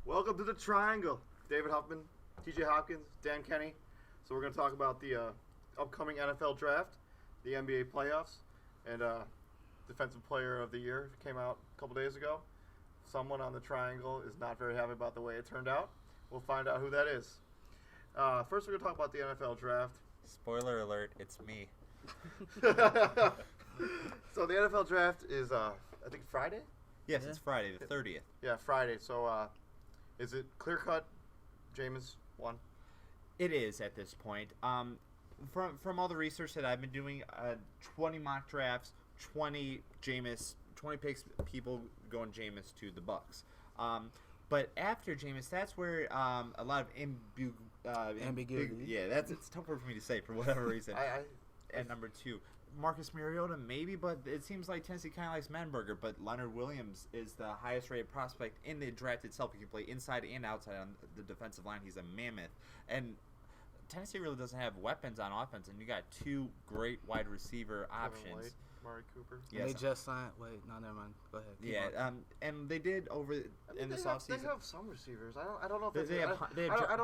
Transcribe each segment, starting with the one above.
Welcome to the Triangle. David Huffman, TJ Hopkins, Dan Kenny. So we're going to talk about the upcoming NFL draft, the NBA playoffs, and Defensive Player of the Year came out a couple days ago. Someone on the Triangle is not very happy about the way it turned out. We'll find out who that is. First, we're going to talk about the NFL draft. Spoiler alert, it's me. So the NFL draft is, I think, Friday? Yes, it's Friday, the 30th. Yeah, Friday. So is it clear-cut? Jameis won? It is at this point. From all the research that I've been doing, 20 mock drafts, 20 picks, people going Jameis to the Bucks. But after Jameis, that's where a lot of ambiguity. It's tough word for me to say for whatever reason. At number 2, Marcus Mariota, maybe, but it seems like Tennessee kind of likes Manberger. But Leonard Williams is the highest-rated prospect in the draft itself. He can play inside and outside on the defensive line. He's a mammoth. And Tennessee really doesn't have weapons on offense, and you got 2 great wide receiver options. Murray Cooper. Yes. They just signed. Wait, no, never mind. Go ahead. Yeah, and they did in this offseason. They have some receivers. I don't know if they have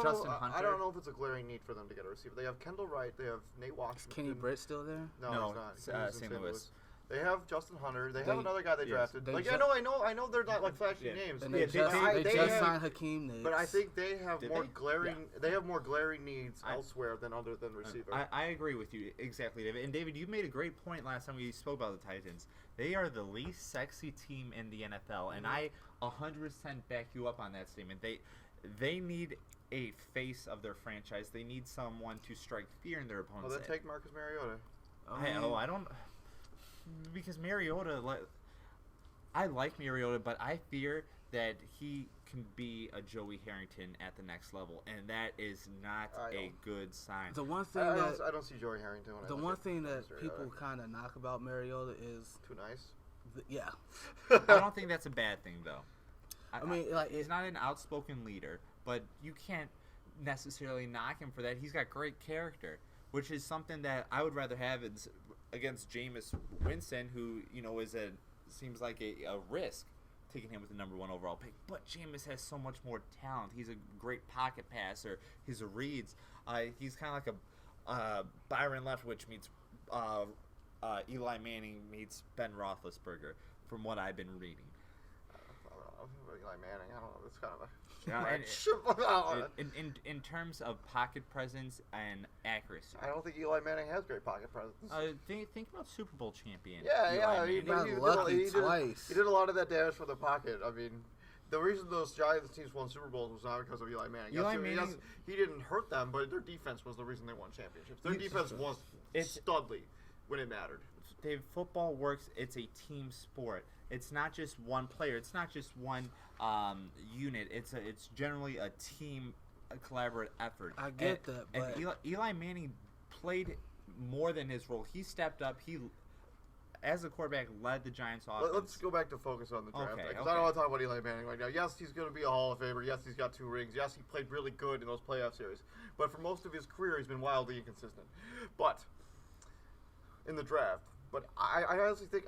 Justin Hunter. I don't know if it's a glaring need for them to get a receiver. They have Kendall Wright. They have Nate Washington. Is Kenny Britt still there? No, he's not. St. Louis. They have Justin Hunter. They have another guy they drafted. I know they're not like flashy names. And they just signed Hakeem Nicks. But I think they have more glaring needs elsewhere than receiver. I agree with you exactly, David. And David, you made a great point last time we spoke about the Titans. They are the least sexy team in the NFL, and I 100% back you up on that statement. They need a face of their franchise. They need someone to strike fear in their opponent's head. Well, then take Marcus Mariota. I don't. Because Mariota, I like Mariota, but I fear that he can be a Joey Harrington at the next level, and that is not a good sign. The one thing I don't see Joey Harrington. The one thing that people kind of knock about Mariota is too nice. Yeah, I don't think that's a bad thing though. I mean, he's not an outspoken leader, but you can't necessarily knock him for that. He's got great character, which is something that I would rather have against Jameis Winston, who seems like a risk taking him with the number 1 overall pick. But Jameis has so much more talent. He's a great pocket passer. His reads. He's kind of like a Byron Leftwich meets Eli Manning meets Ben Roethlisberger, from what I've been reading. Eli Manning, I don't know. It's kind of a in terms of pocket presence and accuracy. I don't think Eli Manning has great pocket presence. Think about Super Bowl champion. He did a lot of that damage from the pocket. I mean, the reason those Giants teams won Super Bowls was not because of Eli Manning. He didn't hurt them, but their defense was the reason they won championships. Their defense was studly when it mattered. Dave, football works. It's a team sport. It's not just one player. It's not just one unit. It's generally a team, a collaborative effort. I get that, but Eli Manning played more than his role. He stepped up. He, as a quarterback, led the Giants' offense. Let's go back to focus on the draft. Because Okay. I don't want to talk about Eli Manning right now. Yes, he's going to be a Hall of Famer. Yes, he's got 2 rings. Yes, he played really good in those playoff series. But for most of his career, he's been wildly inconsistent. But in the draft. But I honestly think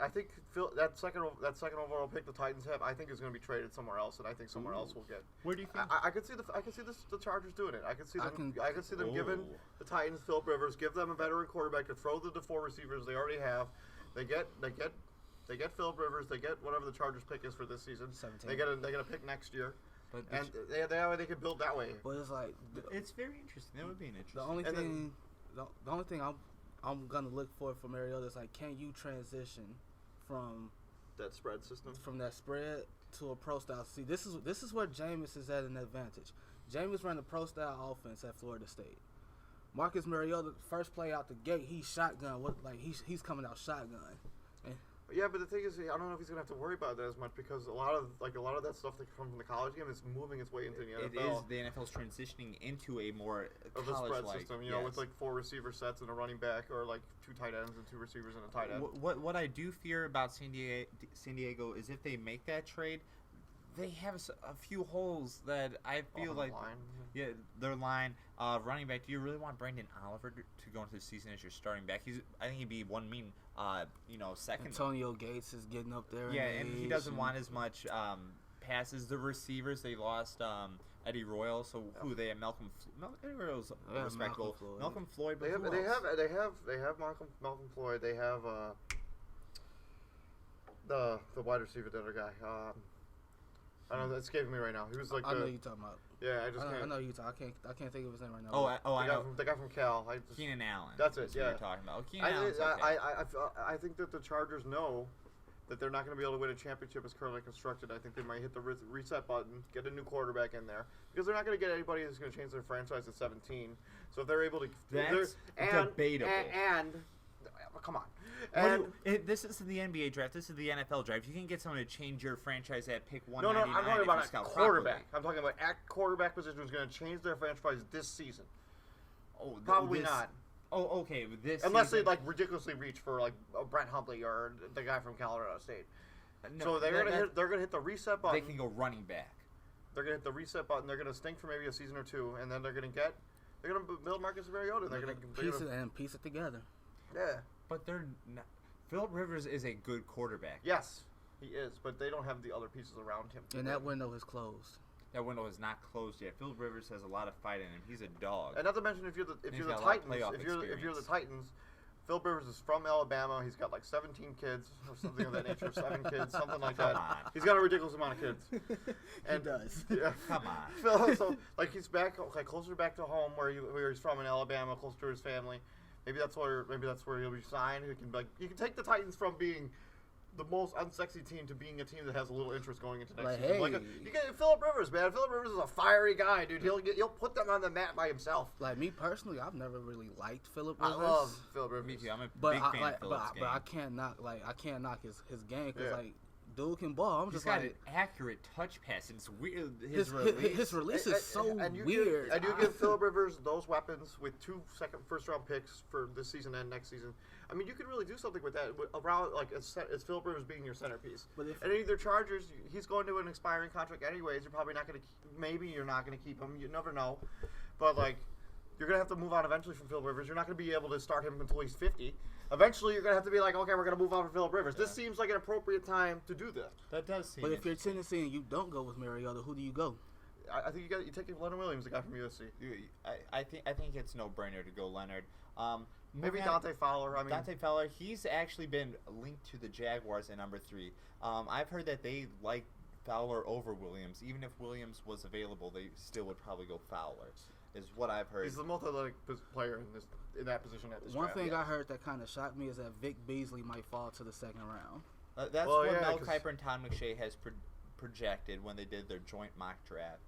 Phil, that second overall pick the Titans have, I think is going to be traded somewhere else, and I think somewhere else will get. Where do you think? I could see the Chargers doing it. I could see them giving the Titans Philip Rivers, give them a veteran quarterback to throw the 4 receivers they already have. They get Philip Rivers. They get whatever the Chargers pick is for this season. 17. They get a pick next year. But they can build that way. But it's like it's very interesting. That would be an interesting. The only thing I'm gonna look for Mariota is like, can you transition from that spread system, from that spread to a pro style? See, this is where Jameis is at an advantage. Jameis ran the pro style offense at Florida State. Marcus Mariota, first play out the gate, he's shotgun. He's coming out shotgun. Yeah, but the thing is, I don't know if he's gonna have to worry about that as much because a lot of that stuff that comes from the college game is moving its way into the NFL. It is. The NFL's transitioning into a more of a spread system, with like 4 receiver sets and a running back, or like 2 tight ends and 2 receivers and a tight end. What I do fear about San Diego is if they make that trade, they have a few holes that I feel like. Their line, running back. Do you really want Brandon Oliver to go into the season as your starting back? I think he'd be one second. Antonio Gates is getting up there. Yeah, and he doesn't want as much passes. The receivers, they lost Eddie Royal, so who they have Eddie Royal's respectable. Malcolm Floyd. But They have Malcolm Floyd. They have the wide receiver, the other guy. I don't know. It's escaping me right now. He was like I know you're talking about. Yeah, I just can't. I know you talking. I can't think of his name right now. I know. The guy from Cal. Keenan Allen. That's it. Yeah. What you're talking about. Keenan Allen's okay. I think that the Chargers know that they're not going to be able to win a championship as currently constructed. I think they might hit the reset button, get a new quarterback in there, because they're not going to get anybody that's going to change their franchise at 17. So if they're able to, that's debatable. And come on. This isn't the NBA draft. This is the NFL draft. You can get someone to change your franchise at pick 199. No, I'm talking about a quarterback. Properly. I'm talking about at quarterback position who's going to change their franchise this season. Oh, probably not. Oh, okay. Unless they like ridiculously reach for like Brent Hundley or the guy from Colorado State. No, so they're gonna hit the reset button. They can go running back. They're gonna hit the reset button. They're gonna stink for maybe a season or two, and then they're gonna build Marcus Mariota. They're gonna piece it together. Yeah, but they're not. Philip Rivers is a good quarterback. Yes, he is, but they don't have the other pieces around him. And that window is closed. That window is not closed yet. Philip Rivers has a lot of fight in him. He's a dog. And not to mention, if you're the Titans, Philip Rivers is from Alabama. He's got like 17 kids or something of that nature. 7 kids, something like that. He's got a ridiculous amount of kids. And he does. Yeah. Come on. So like he's back, like closer back to home where he's from in Alabama, closer to his family. Maybe that's where he'll be signed. You can take the Titans from being the most unsexy team to being a team that has a little interest going into next season. Hey. You get Philip Rivers, man. Philip Rivers is a fiery guy, dude. He'll put them on the mat by himself. Like me personally, I've never really liked Philip Rivers. I love Philip Rivers. Me too. I'm a big fan of Philip's game. But I can't knock his game because dude can ball. He's got an accurate touch pass. It's weird. His release is so weird. And you give Philip Rivers those weapons with 2 first-round picks for this season and next season. I mean, you could really do something with that around like as Philip Rivers being your centerpiece. And either Chargers, he's going to an expiring contract anyways. You're probably not going to. Maybe you're not going to keep him. You never know. But like, you're going to have to move on eventually from Philip Rivers. You're not going to be able to start him until he's 50. Eventually, you're going to have to be like, okay, we're going to move on from Philip Rivers. Yeah. This seems like an appropriate time to do that. That does seem. But if you're Tennessee and you don't go with Mariota, who do you go? I think you take Leonard Williams, the guy from USC. I think it's no brainer to go Leonard. Maybe Dante Fowler. Dante Fowler. He's actually been linked to the Jaguars at number 3. I've heard that they like Fowler over Williams. Even if Williams was available, they still would probably go Fowler. Is what I've heard. He's the most athletic player in that position at this One draft. thing I heard that kind of shocked me is that Vic Beasley might fall to the second round. That's what Mel Kiper and Todd McShay has projected when they did their joint mock draft.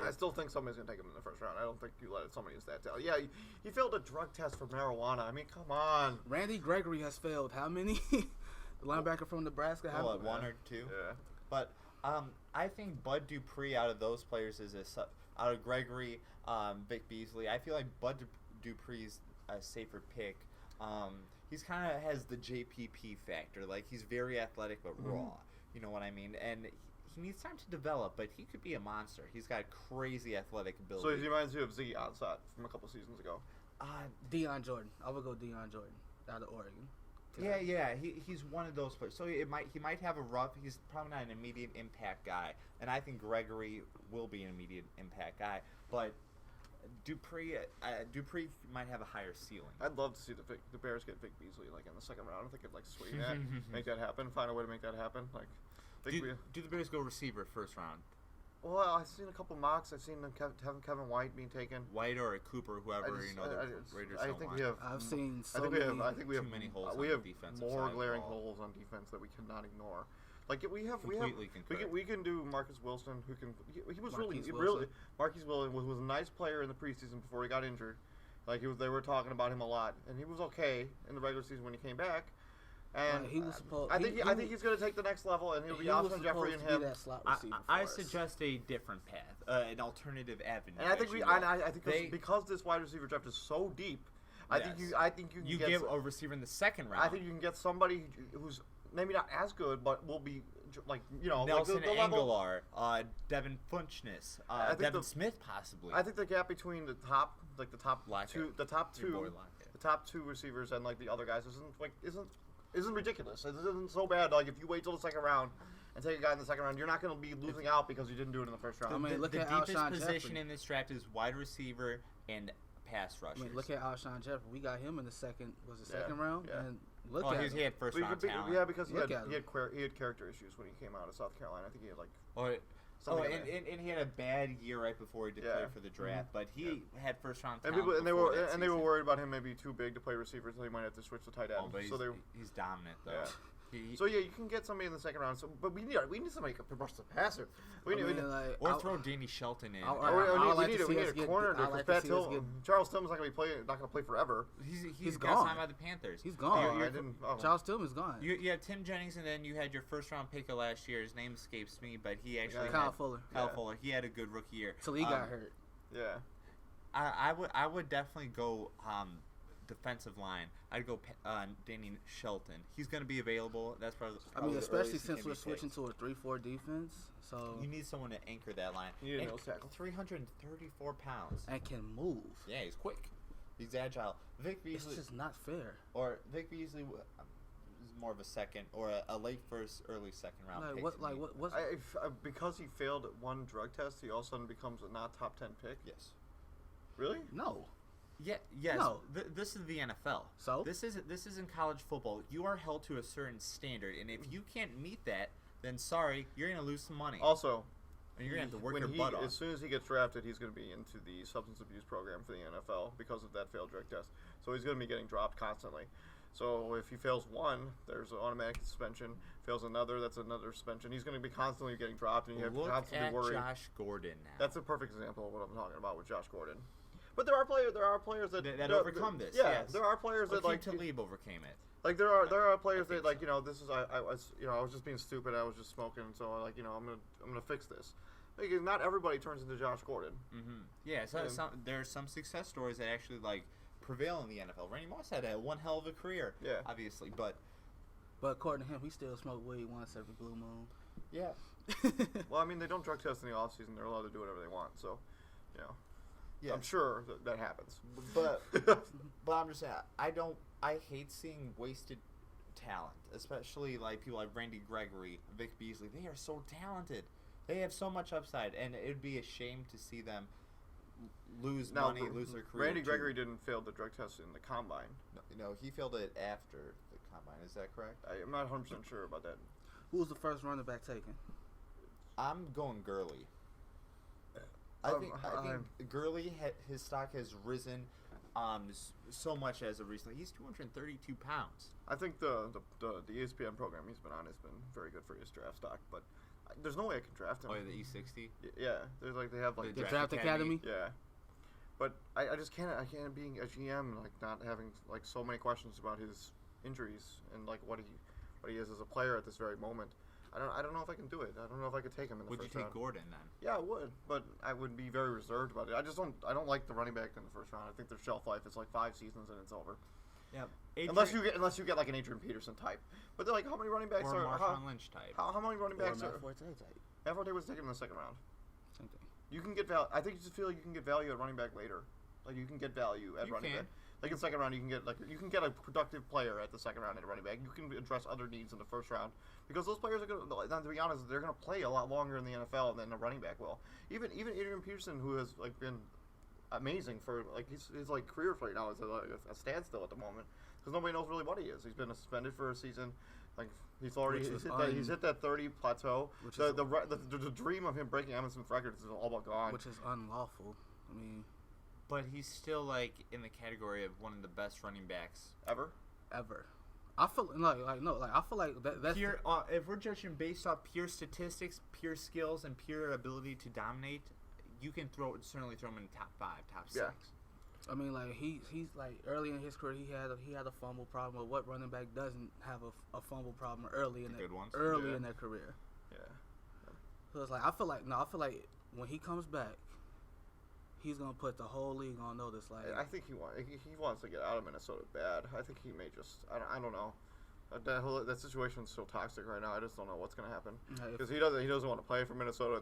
I still think somebody's going to take him in the first round. I don't think you let somebody use that talent. Yeah, he failed a drug test for marijuana. I mean, come on. Randy Gregory has failed how many? The linebacker from Nebraska? One or two? Yeah. But I think Bud Dupree out of those players out of Gregory, Vic Beasley, I feel like Bud Dupree's a safer pick. He's kind of has the JPP factor. Like, he's very athletic but raw. You know what I mean? And he needs time to develop, but he could be a monster. He's got crazy athletic ability. So he reminds you of Ziggy Ansah from a couple seasons ago. Deion Jordan. I would go Deion Jordan out of Oregon. Yeah. He's one of those players. So he might have a rough. He's probably not an immediate impact guy, and I think Gregory will be an immediate impact guy. But Dupree might have a higher ceiling. I'd love to see the Bears get Vic Beasley like in the second round. I think I'd like swing that, make that happen, find a way to make that happen. Like. Do the Bears go receiver first round? Well, I've seen a couple mocks. I've seen Kevin White being taken. White or a Cooper, whoever the Raiders don't want. I've seen so I think we have too many holes. We have defensive more glaring holes on defense that we cannot ignore. Like we can do Marcus Wilson, who can. He was really Marquise Wilson was a nice player in the preseason before he got injured. Like they were talking about him a lot, and he was okay in the regular season when he came back. And he was supposed. I think he's going to take the next level, and he'll be Alshon Jeffrey and him. I suggest a different path, an alternative avenue. And I think because this wide receiver draft is so deep, I think you can give a receiver in the second round. I think you can get somebody who's maybe not as good, but will be like Nelson like the Aguilar, Devin Funchess, Devin Smith possibly. I think the gap between the top two receivers and like the other guys isn't ridiculous. It isn't so bad. Like if you wait till the second round, and take a guy in the second round, you're not going to be losing out because you didn't do it in the first round. I mean, The look at deepest Alshon position Jeffrey. in this draft is wide receiver and pass I rushers. mean, look at Alshon Jeffrey. We got him in the second Yeah, round, yeah. and look Oh, at he him. had first round talent. Yeah, because he Look had, at he, had he had character issues when he came out of South Carolina. I think he had like Oh, something. and he had a bad year right before he declared for the draft, but he had first round and talent. people before that they were season. worried about him maybe too big to play receiver, so he might have to switch to tight end. Oh, but he's dominant though. Yeah. He- So yeah, you can get somebody in the second round. So, but we need somebody who can rush the passer. We need, or throw Danny Shelton in. we need a corner because Pat Hill, Charles Tillman's not going to play forever. He's gone. got signed by the Panthers. He's gone. Charles Tillman's gone. You have Tim Jennings, and then you had your first round pick of last year. His name escapes me, but he actually Kyle Fuller. Kyle Fuller. He had a good rookie year. Till he got hurt. Yeah. I would definitely go defensive line. I'd go Danny Shelton. He's going to be available. That's probably. I mean, the especially earliest he since can we're be switching picked. to a 3-4 defense, so You need someone to anchor that line. You need a And nose tackle. 334 pounds. and can move. Yeah, he's quick. He's agile. Vic It's Beasley just not fair. is more of a second or a late first, early second round pick. What's Because he failed one drug test, he all of a sudden becomes a not top 10 pick. Yes. Really? no? Yeah. Yes. No. This is the NFL. So This isn't college football. You are held to a certain standard, and if you can't meet that, then sorry, you're gonna lose some money. Also, and you're gonna have to work when your butt off. as soon as he gets drafted, he's going to be into the substance abuse program for the NFL because of that failed drug test. So he's going to be getting dropped constantly. So if he fails one, there's an automatic suspension. Fails another, that's another suspension. He's going to be constantly getting dropped, and you have to Look constantly at worry. Josh Gordon now. That's a perfect example of what I'm talking about with Josh Gordon. But there are players that overcome this. Yeah, yes. there are players that Akeem like Talib overcame it. Like there are players think that like this is I was just being stupid. I was just smoking, so I'm gonna fix this. Like, not everybody turns into Josh Gordon. Mm-hmm. Yeah, there are some success stories that actually like prevail in the NFL. Randy Moss had one hell of a career. Yeah, obviously, but according to him, he still smoked weed once every blue moon. yeah. Well, I mean, they don't drug test in the off season. They're allowed to do whatever they want. So, Yeah. I'm sure that happens. But I'm just saying, I hate seeing wasted talent, especially like people like Randy Gregory, Vic Beasley. They are so talented. They have so much upside, and it'd be a shame to see them lose money, lose their career. Randy Gregory didn't fail the drug test in the combine. No, he failed it after the combine. Is that correct? I'm not 100% sure about that. Who was the first running back taken? I'm going Gurley. I think Gurley, his stock has risen so much as of recently. He's 232 pounds. I think the ESPN program he's been on has been very good for his draft stock, but there's no way I can draft him. Oh, yeah, the E60? Yeah, there's they have The The Draft Academy? Yeah, but I just can't. I can't being a GM not having so many questions about his injuries and what he is as a player at this very moment. I don't know if I can do it. I don't know if I could take him in the Would you first take round. Gordon then? Yeah, I would, but I would be very reserved about it. I don't like the running back in the first round. I think their shelf life is 5 seasons and it's over. Yeah. Unless you get like an Adrian Peterson type. But they're how many running backs or are Marshawn Lynch type. How many running backs Or are? Matt Forte type. Matt Forte was taken in the second round. Same thing. You can get value. I think you just feel you can get value at running back later. You can get value at running back. In second round, you can get a productive player at the second round at running back. You can address other needs in the first round because those players are going to. To be honest, they're going to play a lot longer in the NFL than a running back will. Even Adrian Peterson, who has been amazing for his career right now is a standstill at the moment because nobody knows really what he is. He's been suspended for a season. He's hit that 30 plateau. The dream of him breaking Emmitt Smith's record is all but gone. Which is unlawful. I mean, but he's still in the category of one of the best running backs ever. I feel I feel like that's pure. If we're judging based off pure statistics, pure skills, and pure ability to dominate, you can certainly throw him in top 5, top 6. Yeah. I mean, he's early in his career, he had a fumble problem. But what running back doesn't have a fumble problem early in their career? Yeah. So it's I feel like when he comes back, he's gonna put the whole league on notice. I think he wants to get out of Minnesota bad. I think he may just. I don't know. That situation's so toxic right now. I just don't know what's gonna happen because he doesn't want to play for Minnesota.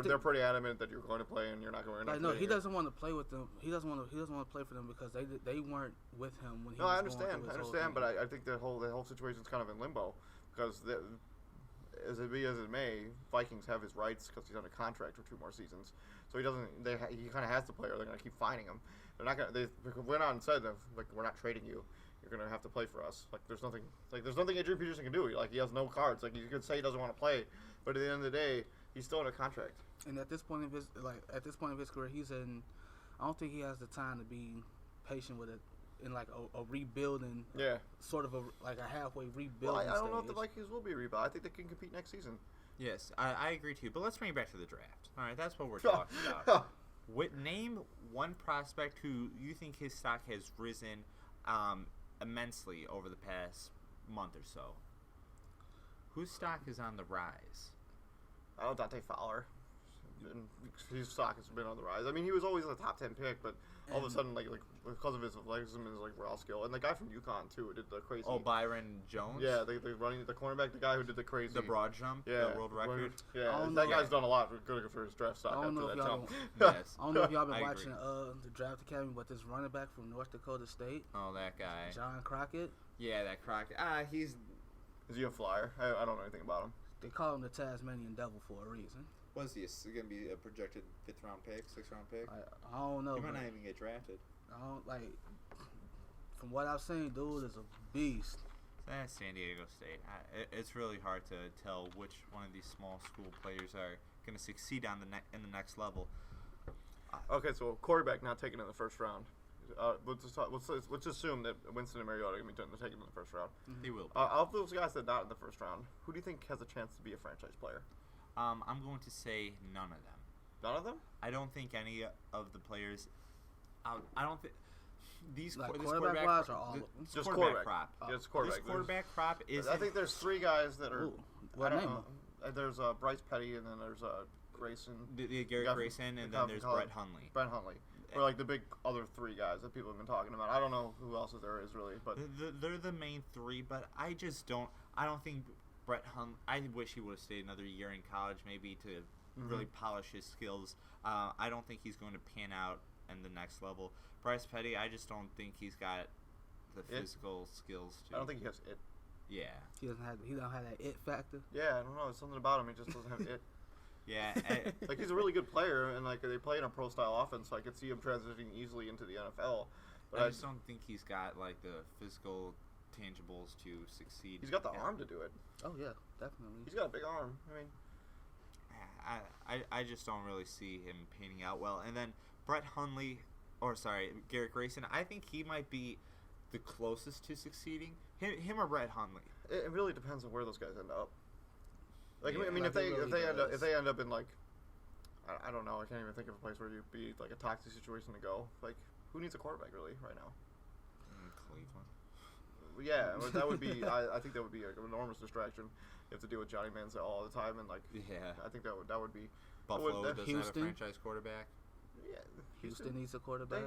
They're pretty adamant that you're going to play and you're not going to. No, he doesn't want to play with them. He doesn't want to play for them because they weren't with him when he. No, I understand, but I think the whole situation's kind of in limbo because as it be as it may, Vikings have his rights because he's under contract for 2 more seasons. So he doesn't. He kind of has to play, or they're going to keep fining him. They're not going. They went on and said that, like, we're not trading you. You're going to have to play for us. Like there's nothing. Like there's nothing Adrian Peterson can do. Like he has no cards. Like you could say he doesn't want to play, but at the end of the day, he's still under contract. And at this point of his career, he's in. I don't think he has the time to be patient with it in like a rebuilding. Yeah. Sort of a halfway rebuilding. Well, I don't know if stage. the Vikings will be a rebuild. I think they can compete next season. Yes, I agree too. But let's bring it back to the draft. All right, that's what we're talking about. Name one prospect who you think his stock has risen immensely over the past month or so. Whose stock is on the rise? I don't know, Dante Fowler. His stock has been on the rise. I mean, he was always a top 10 pick, but all of a sudden, like because of his athleticism and his like raw skill, and the guy from UConn too did the crazy. Oh, Byron Jones. Yeah, they running the cornerback, the guy who did the crazy. The broad jump. Yeah, the world record. Yeah, that guy's done a lot good for his draft stock after that jump. Yes. I don't know if y'all been I watching the Draft Academy, but this running back from North Dakota State. Oh, that guy. John Crockett. Yeah, that Crockett. He's. Is he a flyer? I don't know anything about him. They call him the Tasmanian Devil for a reason. Was he going to be a projected 5th round pick, 6th round pick? I don't know. He might not even get drafted. I don't like. From what I've seen, dude is a beast. That's San Diego State. It's really hard to tell which one of these small school players are going to succeed on in the next level. Okay, so quarterback not taken in the first round. Let's assume that Winston and Mariota are going to be taken in the first round. They will. Of those guys that are not in the first round, who do you think has a chance to be a franchise player? I'm going to say none of them. None of them? I don't think any of the players. I don't think these like this quarterback wise or all of them. Just quarterback crop. Just quarterback. This quarterback crop is. I think there's 3 guys that are. Ooh, what I name? don't know. There's Bryce Petty, and then there's Grayson. The Garrett Grayson, and then there's Brett Hundley. Brett Hundley. Or like the big other 3 guys that people have been talking about. I don't know who else there is really, but They're the main 3. But I just don't. I don't think Brett Hundley. I wish he would have stayed another year in college, maybe to really polish his skills. I don't think he's going to pan out in the next level. Bryce Petty, I just don't think he's got the physical skills to. I don't think he has it. Yeah. He don't have that it factor. Yeah, I don't know. There's something about him. He just doesn't have it. Yeah. Like he's a really good player, and like they play in a pro style offense, so I could see him transitioning easily into the NFL. But I just don't think he's got like the physical tangibles to succeed. He's got the arm to do it. Oh yeah, definitely. He's got a big arm. I mean, I just don't really see him painting out well. And then Garrett Grayson, I think he might be the closest to succeeding. Him or Brett Hundley. it really depends on where those guys end up. Like Yeah, I mean, like if they end up in like, I don't know, I can't even think of a place where you'd be like a toxic situation to go. Like, who needs a quarterback really right now? Cleveland. Yeah, that would be. I think that would be an enormous distraction. You have to deal with Johnny Manziel all the time, and like, Yeah. I think that would be. Buffalo doesn't have a Houston? franchise quarterback. Yeah, Houston needs a quarterback.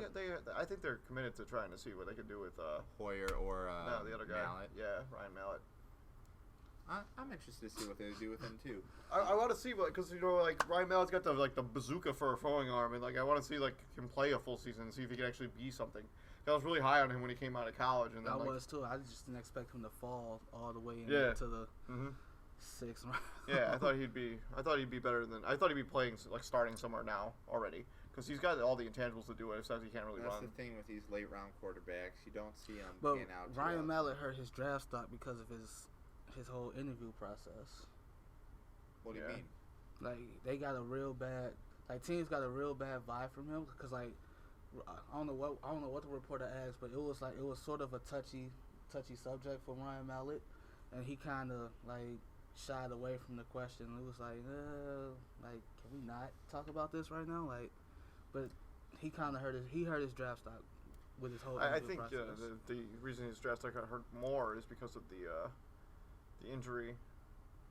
I think they're committed to trying to see what they can do with Hoyer or the other guy. Mallett. Yeah, Ryan Mallett. I'm interested to see what they do with him too. I want to see what, because like Ryan Mallett's got the bazooka for a throwing arm, and like I want to see like him play a full season and see if he can actually be something. I was really high on him when he came out of college, and then I was too. I just didn't expect him to fall all the way into the Mm-hmm. 6th round. Yeah, I thought he'd be better than. I thought he'd be playing like starting somewhere now already, because he's got all the intangibles to do it. Except he can't really That's run. the thing with these late round quarterbacks. You don't see them But pan out. Ryan Mallett hurt his draft stock because of his whole interview process. What do you Yeah. mean? Like they got a real bad, like teams got a real bad vibe from him because like I don't know what the reporter asked, but it was sort of a touchy subject for Ryan Mallett, and he kind of like shied away from the question. It was like can we not talk about this right now? Like, but he kind of hurt his draft stock with his whole I interview think process. the reason his draft stock got hurt more is because of the injury,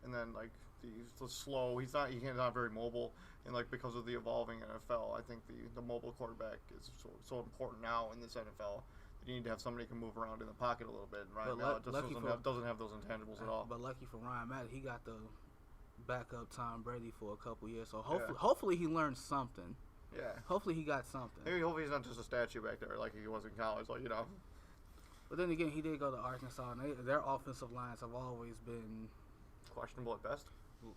and then like the slow. He's not very mobile, and like because of the evolving NFL, I think the mobile quarterback is so important now in this NFL. That you need to have somebody who can move around in the pocket a little bit. And Ryan Mallett just doesn't have those intangibles at all. But lucky for Ryan Mallett, he got the backup Tom Brady for a couple years. So hopefully he learned something. Yeah. Hopefully he got something. Hopefully he's not just a statue back there like he was in college. Like But then again, he did go to Arkansas, and their offensive lines have always been questionable at best.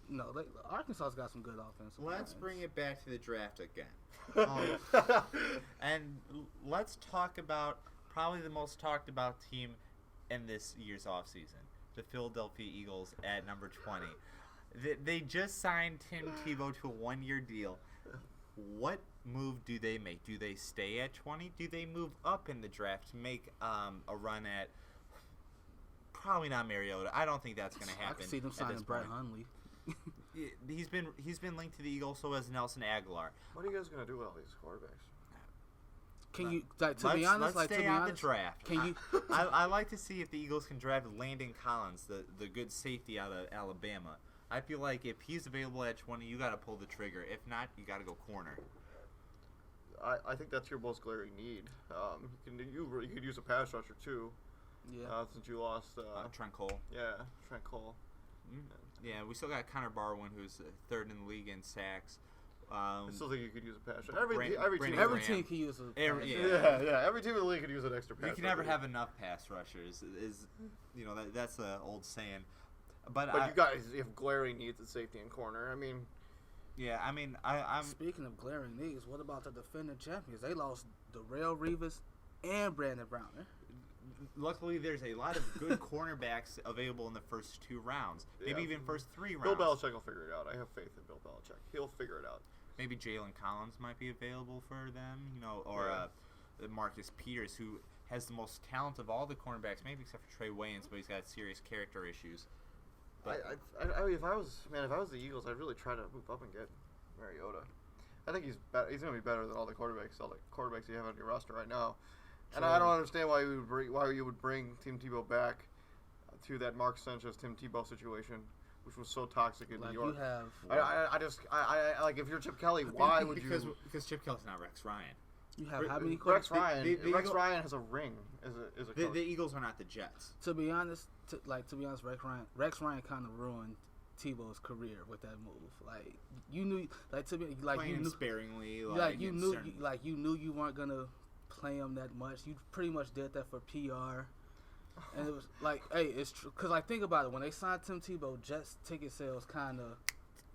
No, Arkansas's got some good offense. Let's bring it back to the draft again. And let's talk about probably the most talked about team in this year's offseason, the Philadelphia Eagles at number 20. They just signed Tim Tebow to a 1-year deal. What move do they make? Do they stay at 20? Do they move up in the draft to make a run at probably not Mariota? I don't think that's going to happen. I can see them signing Brett Hundley. He's been linked to the Eagles, so has Nelson Aguilar. What are you guys going to do with all these quarterbacks? Can you, to be honest, let's stay on the draft. Can you? I like to see if the Eagles can draft Landon Collins, the good safety out of Alabama. I feel like if he's available at 20, you got to pull the trigger. If not, you got to go corner. I think that's your most glaring need. You could use a pass rusher too. Yeah. Since you lost Trent Cole. Yeah, Trent Cole. Yeah, we still got Connor Barwin, who's third in the league in sacks. I still think you could use a pass rusher. Every team can use a pass rusher. Yeah. Every team in the league could use an extra pass rusher. You can never have enough pass rushers. That's the old saying. But you guys have glaring needs at safety and corner. I mean. Yeah, I mean, I'm. Speaking of glaring needs, what about the defending champions? They lost Darrell Reeves and Brandon Browner. Luckily, there's a lot of good cornerbacks available in the first 2 rounds, maybe even first 3 rounds. Bill Belichick will figure it out. I have faith in Bill Belichick. He'll figure it out. Maybe Jalen Collins might be available for them, or Marcus Peters, who has the most talent of all the cornerbacks, maybe except for Trey Waynes, but he's got serious character issues. But if I was the Eagles, I'd really try to move up and get Mariota. I think he's going to be better than all the quarterbacks you have on your roster right now. And I don't understand why you would bring Tim Tebow back to that Mark Sanchez Tim Tebow situation, which was so toxic in New York. You have. I like if you're Chip Kelly, why would you? Because Chip Kelly's not Rex Ryan. You have how many Rex Ryan? Rex Ryan has a ring as a coach. The Eagles are not the Jets. To be honest, Rex Ryan kind of ruined Tebow's career with that move. Like you knew, playing him sparingly. You knew you weren't gonna play him that much. You pretty much did that for PR. And it was like, hey, it's true. Because, think about it. When they signed Tim Tebow, Jets ticket sales kind of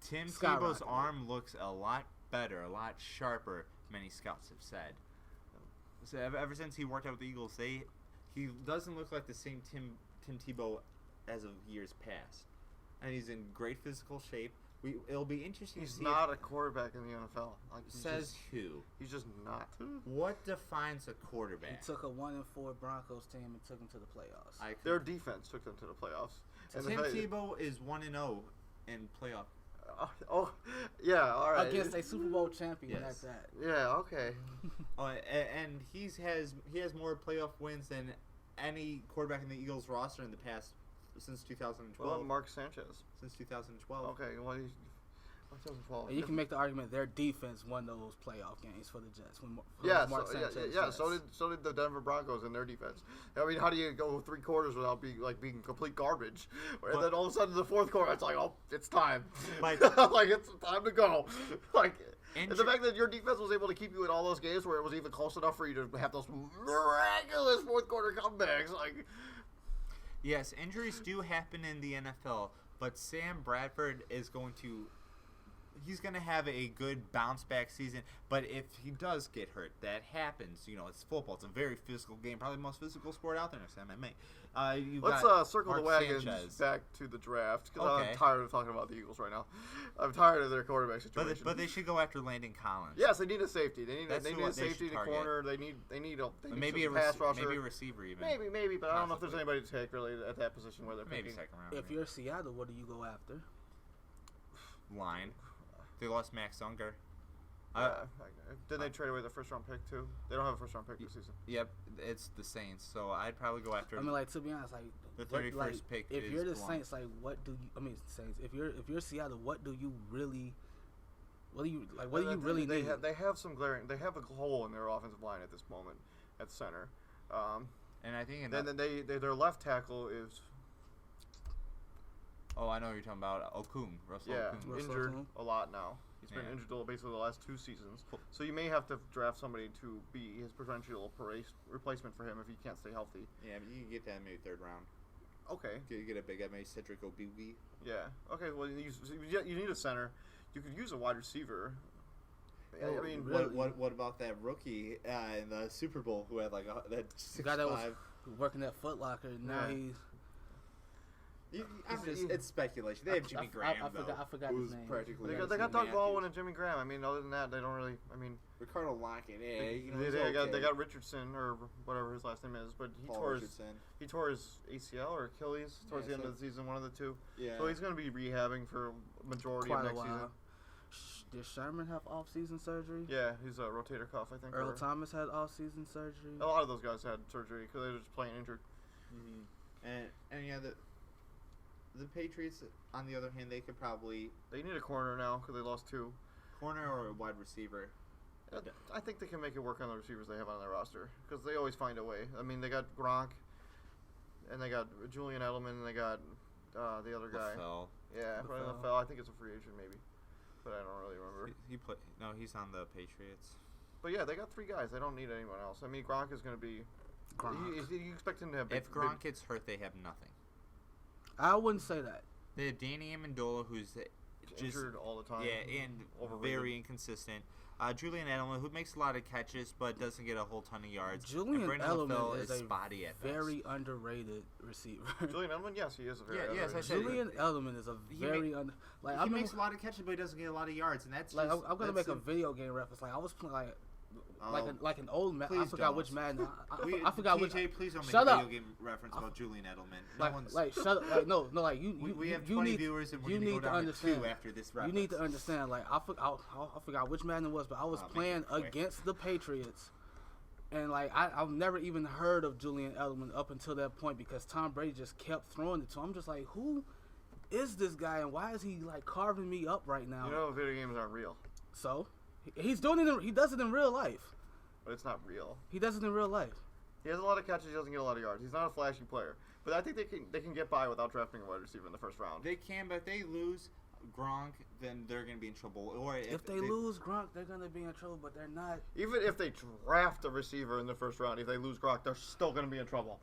Tim Tebow's arm looks a lot better, a lot sharper, many scouts have said. So ever since he worked out with the Eagles, he doesn't look like the same Tim Tebow as of years past. And he's in great physical shape. It'll be interesting to see. He's not a quarterback in the NFL. Says who? He's just not. What defines a quarterback? He took a 1-4 Broncos team and took them to the playoffs. Their defense took them to the playoffs. Tim Tebow is 1-0 in playoff. Yeah, all right. Against a Super Bowl champion at that. Yeah, okay. And he has more playoff wins than any quarterback in the Eagles roster in the past. Since 2012. Well, Mark Sanchez. Since 2012. Okay, well, 2012. And you can make the argument their defense won those playoff games for the Jets. So did the Denver Broncos in their defense. I mean, how do you go 3 quarters without being complete garbage? And then all of a sudden, the 4th quarter, it's like, oh, it's time. It's time to go. And the fact that your defense was able to keep you in all those games where it was even close enough for you to have those miraculous 4th quarter comebacks, Yes, injuries do happen in the NFL, but Sam Bradford is going to have a good bounce back season. But if he does get hurt, that happens. It's football. It's a very physical game, probably the most physical sport out there next time MMA. Let's circle Mark the wagons Sanchez. back to the draft because I'm tired of talking about the Eagles right now. I'm tired of their quarterback situation. But they should go after Landon Collins. Yes, they need a safety. They need a safety in the corner. They need maybe a pass rusher. Maybe a receiver even. Maybe, but I don't know if there's anybody to take really at that position where they're maybe picking. Second round. If you're Seattle, what do you go after? Line. They lost Max Unger. Didn't they trade away the 1st-round pick too? They don't have a 1st-round pick this season. Yep, it's the Saints. So I'd probably go after. I mean, to be honest, the 31st pick. If you're the Saints, what do you? I mean, Saints. If you're Seattle, what do you really? What do you really need? They have some glaring. They have a hole in their offensive line at this moment at center. And I think their left tackle is. Oh, I know what you're talking about. Russell Okung. Injured a lot now. He's been injured basically the last 2 seasons. Cool. So you may have to draft somebody to be his potential replacement for him if he can't stay healthy. Yeah, but you can get that maybe 3rd round. Okay. You get a big MA Cedric Obubi. Yeah. Okay. Well, you need a center. You could use a wide receiver. I mean, really? What about that rookie in the Super Bowl who had like that 6'5"? Guy that was working at Foot Locker. Now he's. It's speculation. They have Jimmy Graham, I forgot his name. Practically they got Doug Baldwin and Jimmy Graham. I mean, other than that, they don't really. I mean, Ricardo Lockett. They got Richardson or whatever his last name is, but he tore his ACL or Achilles towards the end of the season, one of the two. Yeah. So he's going to be rehabbing for majority of next season. Did Sherman have off-season surgery? Yeah, he's a rotator cuff, I think. Earl Thomas had off-season surgery. A lot of those guys had surgery because they were just playing injured. Mm-hmm. And yeah, the Patriots, on the other hand, they need a corner now because they lost 2. Corner or a wide receiver. I think they can make it work on the receivers they have on their roster because they always find a way. I mean, they got Gronk, and they got Julian Edelman, and they got the other guy. LaFell. Yeah, LaFell. I think it's a free agent maybe, but I don't really remember. He's on the Patriots. But yeah, they got 3 guys. They don't need anyone else. I mean, Gronk is going to be. You expect him to have. If Gronk gets hurt, they have nothing. I wouldn't say that. They have Danny Amendola, who's just injured all the time. Yeah, and very inconsistent. Julian Edelman, who makes a lot of catches but doesn't get a whole ton of yards. Julian Edelman is a spotty at very underrated receiver. Julian Edelman, yes, he is a very underrated. Julian Edelman is a very he makes a lot of catches, but he doesn't get a lot of yards, and that's like I'm gonna make a video game reference. Like I was playing like an old man. I forgot which man. I forgot which. Please don't make shut a up. video game reference about Julian Edelman. Shut up. Like no. Like you. We have 20 viewers, and we're gonna go down to 2 after this reference. You need to understand. Like I forgot which man it was, but I was playing against the Patriots, and like I've never even heard of Julian Edelman up until that point because Tom Brady just kept throwing it to him. I'm just like, who is this guy, and why is he like carving me up right now? You know, video games aren't real. So he's doing it. He does it in real life. But it's not real. He does it in real life. He has a lot of catches. He doesn't get a lot of yards. He's not a flashy player. But I think they can get by without drafting a wide receiver in the first round. They can, but if they lose Gronk, then they're going to be in trouble. Or if they lose Gronk, they're going to be in trouble, but they're not. Even if they draft a receiver in the first round, if they lose Gronk, they're still going to be in trouble.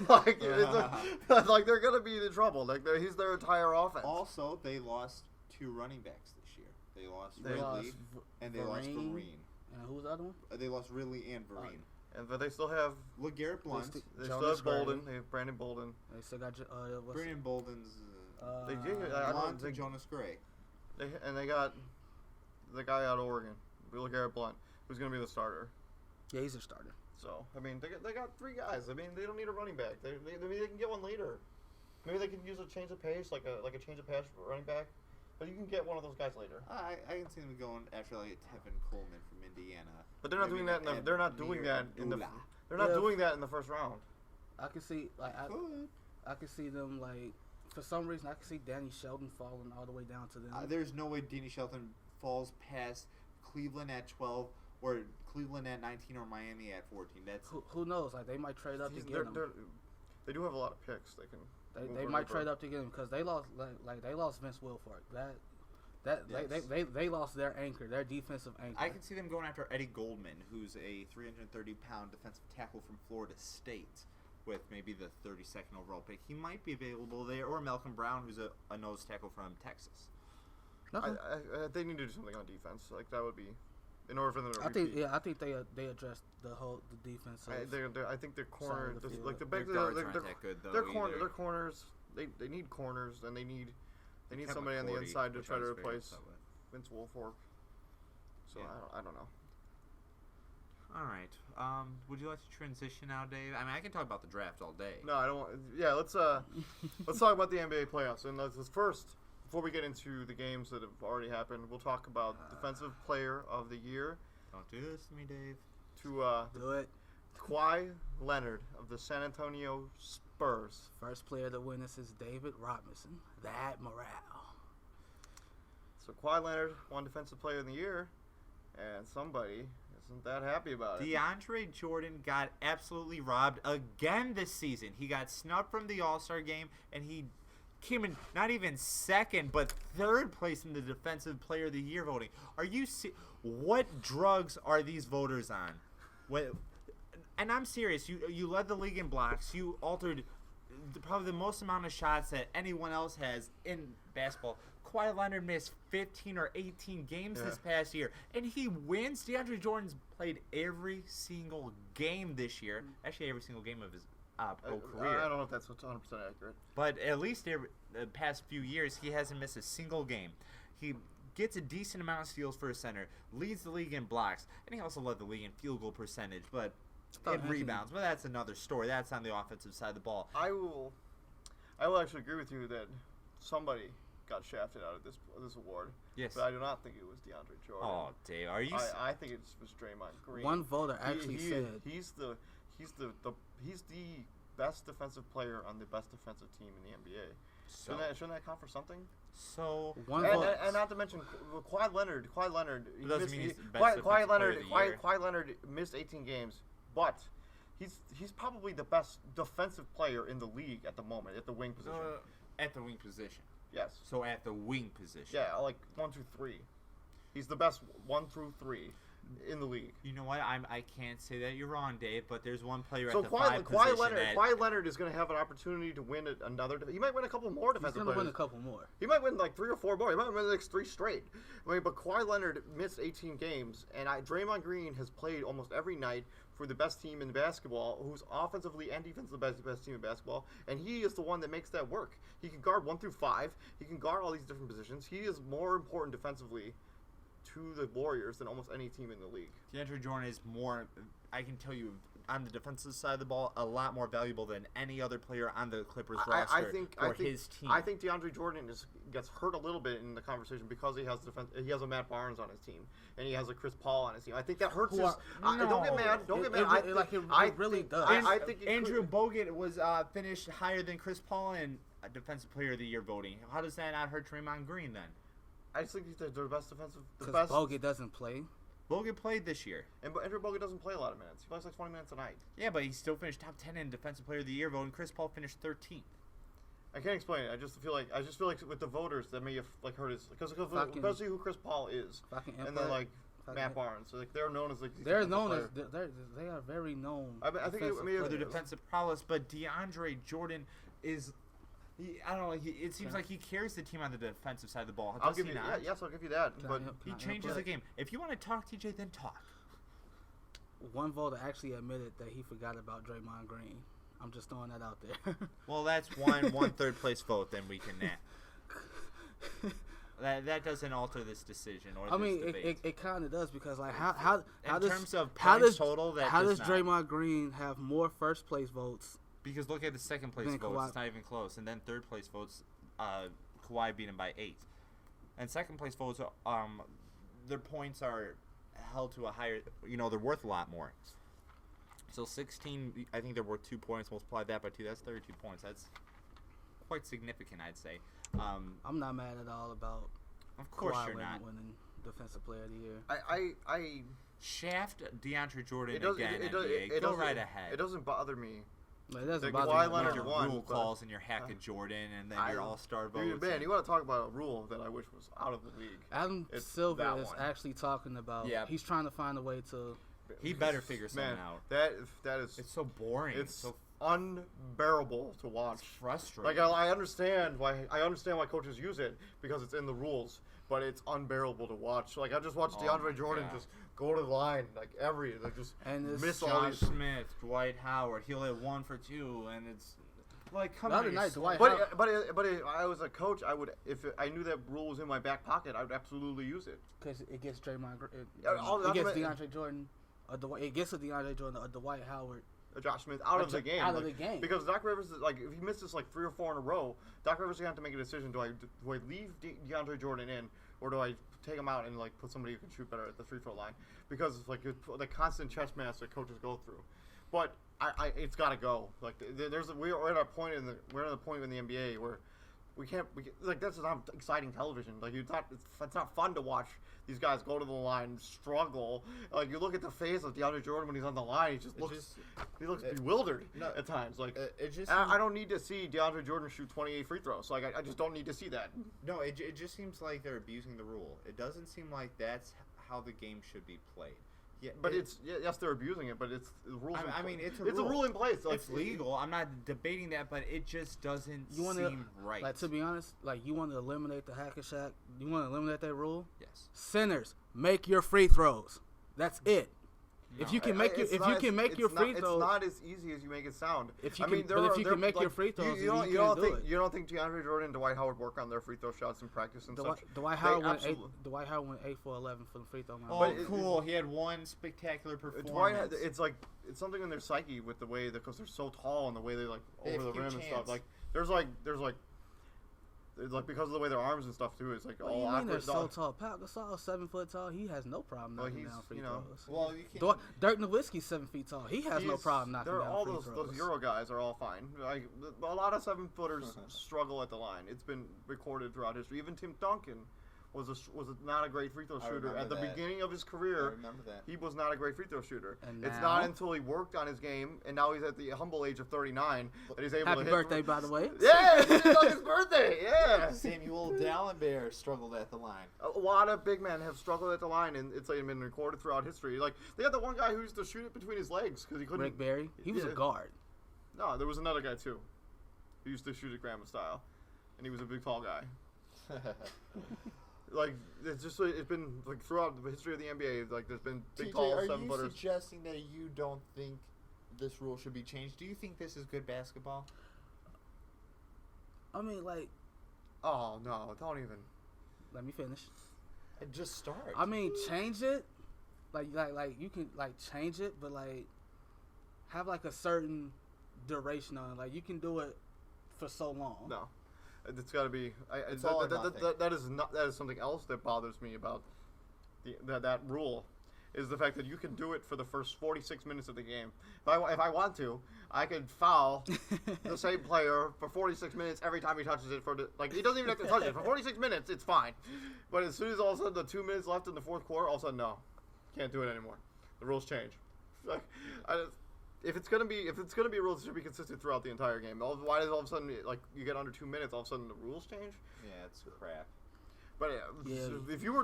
like they're going to be in trouble. Like he's their entire offense. Also, they lost 2 running backs this year. They lost Ridley and they lost Vereen. And who's the other one? They lost Ridley and Vereen. But they still have LeGarrette Blount. They still have Bolden. They have Brandon Bolden. They still got Brandon Bolden's. They Blount and Jonas Gray. They got the guy out of Oregon, LeGarrette Blount, who's going to be the starter. Yeah, he's a starter. So I mean, they got 3 guys. I mean, they don't need a running back. Maybe they can get one later. Maybe they can use a change of pace, like a change of pace running back. But you can get one of those guys later. I can see them going after like Tevin Coleman from Indiana. But they're not doing that. They're not doing that in the. They're not doing that in the first round. I can see I can see them like for some reason I can see Danny Shelton falling all the way down to them. There's no way Danny Shelton falls past Cleveland at 12 or Cleveland at 19 or Miami at 14. That's who knows? Like they might trade up to get him. They do have a lot of picks. They can. They might trade up to get him because they lost they lost Vince Wilfork. They lost their anchor, their defensive anchor. I can see them going after Eddie Goldman, who's a 330-pound defensive tackle from Florida State, with maybe the 32nd overall pick. He might be available there, or Malcolm Brown, who's a nose tackle from Texas. They need to do something on defense. Like that would be, in order for them to repeat. I think they addressed the defense. I think their corner, their guards aren't that good though. Their corners, they need corners, and they need somebody on the inside to try to replace Vince Wilfork. So yeah. I don't know. All right. Would you like to transition now, Dave? I mean, I can talk about the draft all day. No, I don't. Yeah, let's talk about the NBA playoffs. And let's first, before we get into the games that have already happened, we'll talk about Defensive Player of the Year. Don't do this to me, Dave. Do it. Kawhi Leonard of the San Antonio Spurs. First player to win this is David Robinson. That morale. So Kawhi Leonard won Defensive Player of the Year, and somebody isn't that happy about it. DeAndre Jordan got absolutely robbed again this season. He got snubbed from the All-Star game, and he came in not even second, but third place in the Defensive Player of the Year voting. Are you what drugs are these voters on? And I'm serious. You led the league in blocks. You altered probably the most amount of shots that anyone else has in basketball. Kawhi Leonard missed 15 or 18 games this past year, and he wins. DeAndre Jordan's played every single game this year. Actually, every single game of his pro career. I don't know if that's 100% accurate. But at least the past few years, he hasn't missed a single game. He gets a decent amount of steals for a center, leads the league in blocks, and he also led the league in field goal percentage, but in rebounds. But that's another story. That's on the offensive side of the ball. I will actually agree with you that somebody got shafted out of this award. Yes. But I do not think it was DeAndre Jordan. Oh, Dave, are you? I think it was Draymond Green. One voter actually said he's the best defensive player on the best defensive team in the NBA. So, shouldn't that count for something? So and not to mention Kawhi Leonard. Kawhi Leonard missed 18 games, but he's probably the best defensive player in the league at the moment at the wing position. At the wing position. Yes. So at the wing position. Yeah, like 1 through 3. He's the best 1 through 3 in the league. You know what? I can't say that you're wrong, Dave. But there's one player so at the 5 position. Kawhi Leonard is going to have an opportunity to win another. He might win a couple more defensive players. He's going to win a couple more. He might win like 3 or 4 more. He might win like 3 straight. I mean, but Kawhi Leonard missed 18 games, and Draymond Green has played almost every night for the best team in basketball, who's offensively and defensively the best team in basketball, and he is the one that makes that work. He can guard 1 through 5. He can guard all these different positions. He is more important defensively to the Warriors than almost any team in the league. DeAndre Jordan is more, I can tell you, on the defensive side of the ball, a lot more valuable than any other player on the Clippers roster his team. I think DeAndre Jordan gets hurt a little bit in the conversation because he has a Matt Barnes on his team and he has a Chris Paul on his team. I think that hurts his. Don't get mad. Don't get mad. It really does. I think Andrew Bogut was finished higher than Chris Paul in Defensive Player of the Year voting. How does that not hurt Draymond Green then? I just think he's the best defensive. Because Bogut doesn't play. Bogut played this year. And Andrew Bogut doesn't play a lot of minutes. He plays like 20 minutes a night. Yeah, but he still finished top 10 in Defensive Player of the Year voting. Chris Paul finished 13th. I can't explain it. I just feel like with the voters that may have like hurt his because especially who Chris Paul is, and then like Matt Barnes. So, like they're known as like they are very known. I think for their defensive prowess, but DeAndre Jordan is. I don't know. It seems like he carries the team on the defensive side of the ball. I'll give you that. Yes, I'll give you that. But he changes the game. If you want to talk, TJ, then talk. One voter actually admitted that he forgot about Draymond Green. I'm just throwing that out there. Well, that's one third place vote. Then we can that doesn't alter this decision or this debate. it kind of does because like how in does terms of points total, how does Draymond Green have more first place votes? Because look at the second place votes; it's not even close. And then third place votes, Kawhi beat him by 8. And second place votes, their points are held to a higher. They're worth a lot more. So 16, I think they're worth 2 points. Multiply that by 2, that's 32 points. That's quite significant, I'd say. I'm not mad at all about. Of course, Kawhi you're not winning Defensive Player of the Year. I shaft DeAndre Jordan again. Go right ahead. It doesn't bother me. It doesn't bother me. Kawhi Leonard won, rule calls and your hack of Jordan and then your all-star votes. Man, you want to talk about a rule that I wish was out of the league. Adam Silver is actually talking about. Yeah. He's trying to find a way to. He better figure something out. That is. It's so boring. It's so unbearable to watch. It's frustrating. Like I understand why coaches use it because it's in the rules, but it's unbearable to watch. Like I just watched DeAndre Jordan just go to the line just miss all these. Smith, Dwight Howard, he'll hit 1 for 2, and it's like come on. But if I was a coach, I would if I knew that rule was in my back pocket, I would absolutely use it because it gets Draymond. It gets DeAndre Jordan. It gets DeAndre Jordan, Dwight Howard. Josh Smith out of the game. Out of the game. Because Doc Rivers is if he misses 3 or 4 in a row, Doc Rivers is gonna have to make a decision. Do I leave DeAndre Jordan in, or do I take him out and put somebody who can shoot better at the free throw line? Because it's the constant chess match that coaches go through. But it's got to go. We're at a point in the NBA where we can't this is not exciting television. It's not fun to watch these guys go to the line, struggle. You look at the face of DeAndre Jordan when he's on the line, he looks bewildered at times. I don't need to see DeAndre Jordan shoot 28 free throws. I just don't need to see that. No, it just seems like they're abusing the rule. It doesn't seem like that's how the game should be played. Yeah, But yes, they're abusing it, but it's the rules. I mean, it's a rule in place. Like, it's legal. I'm not debating that, but it just doesn't seem right. Like, to be honest, like, you want to eliminate the hack and shack? You want to eliminate that rule? Yes. Sinners, make your free throws. That's it. No. If you can make your free throws, it's not as easy as you make it sound. If you can make your free throws, you don't think DeAndre Jordan and Dwight Howard work on their free throw shots in practice and such? Dwight Howard went 8 for 11 from the free throw line. Oh, cool! He had one spectacular performance. It's something in their psyche with the way because they're so tall and the way they like over the rim and stuff. Like there's because of the way their arms and stuff too. It's like all awkward. They're so tall. Pau Gasol 7 foot tall. He has no problem knocking down free throws. Well, you can. Dirk Nowitzki's 7 feet tall. He has no problem knocking down free throws. Those Euro guys are all fine. Like a lot of 7-footers struggle at the line. It's been recorded throughout history. Even Tim Duncan was not a great free throw shooter at the beginning of his career. I remember that. He was not a great free throw shooter. And it's not until he worked on his game, and now he's at the humble age of 39 that he's able to hit. Happy birthday, by the way. Yeah, it's on his birthday. Yeah. Samuel Dallenberg struggled at the line. A lot of big men have struggled at the line, and it's like been recorded throughout history. Like they had the one guy who used to shoot it between his legs because he couldn't. Rick Barry. He was a guard. No, there was another guy too. Who used to shoot it grandma style, and he was a big tall guy. Like it's been like throughout the history of the NBA. Like there's been big, tall 7-footers. Are you suggesting that you don't think this rule should be changed? Do you think this is good basketball? I mean, like. Oh no! Don't even. Let me finish. Just start. I mean, change it. Like you can change it, but like have like a certain duration on it. Like you can do it for so long. No. It's got to be. That is something else that bothers me about that rule, is the fact that you can do it for the first 46 minutes of the game. If I want to, I could foul the same player for 46 minutes every time he touches it. He doesn't even have to touch it for 46 minutes. It's fine, but as soon as all of a sudden the 2 minutes left in the fourth quarter, all of a sudden no, can't do it anymore. The rules change. Like If it's gonna be a rule, it should be consistent throughout the entire game. Why does all of a sudden you get under 2 minutes, all of a sudden the rules change? Yeah, it's crap. But if you were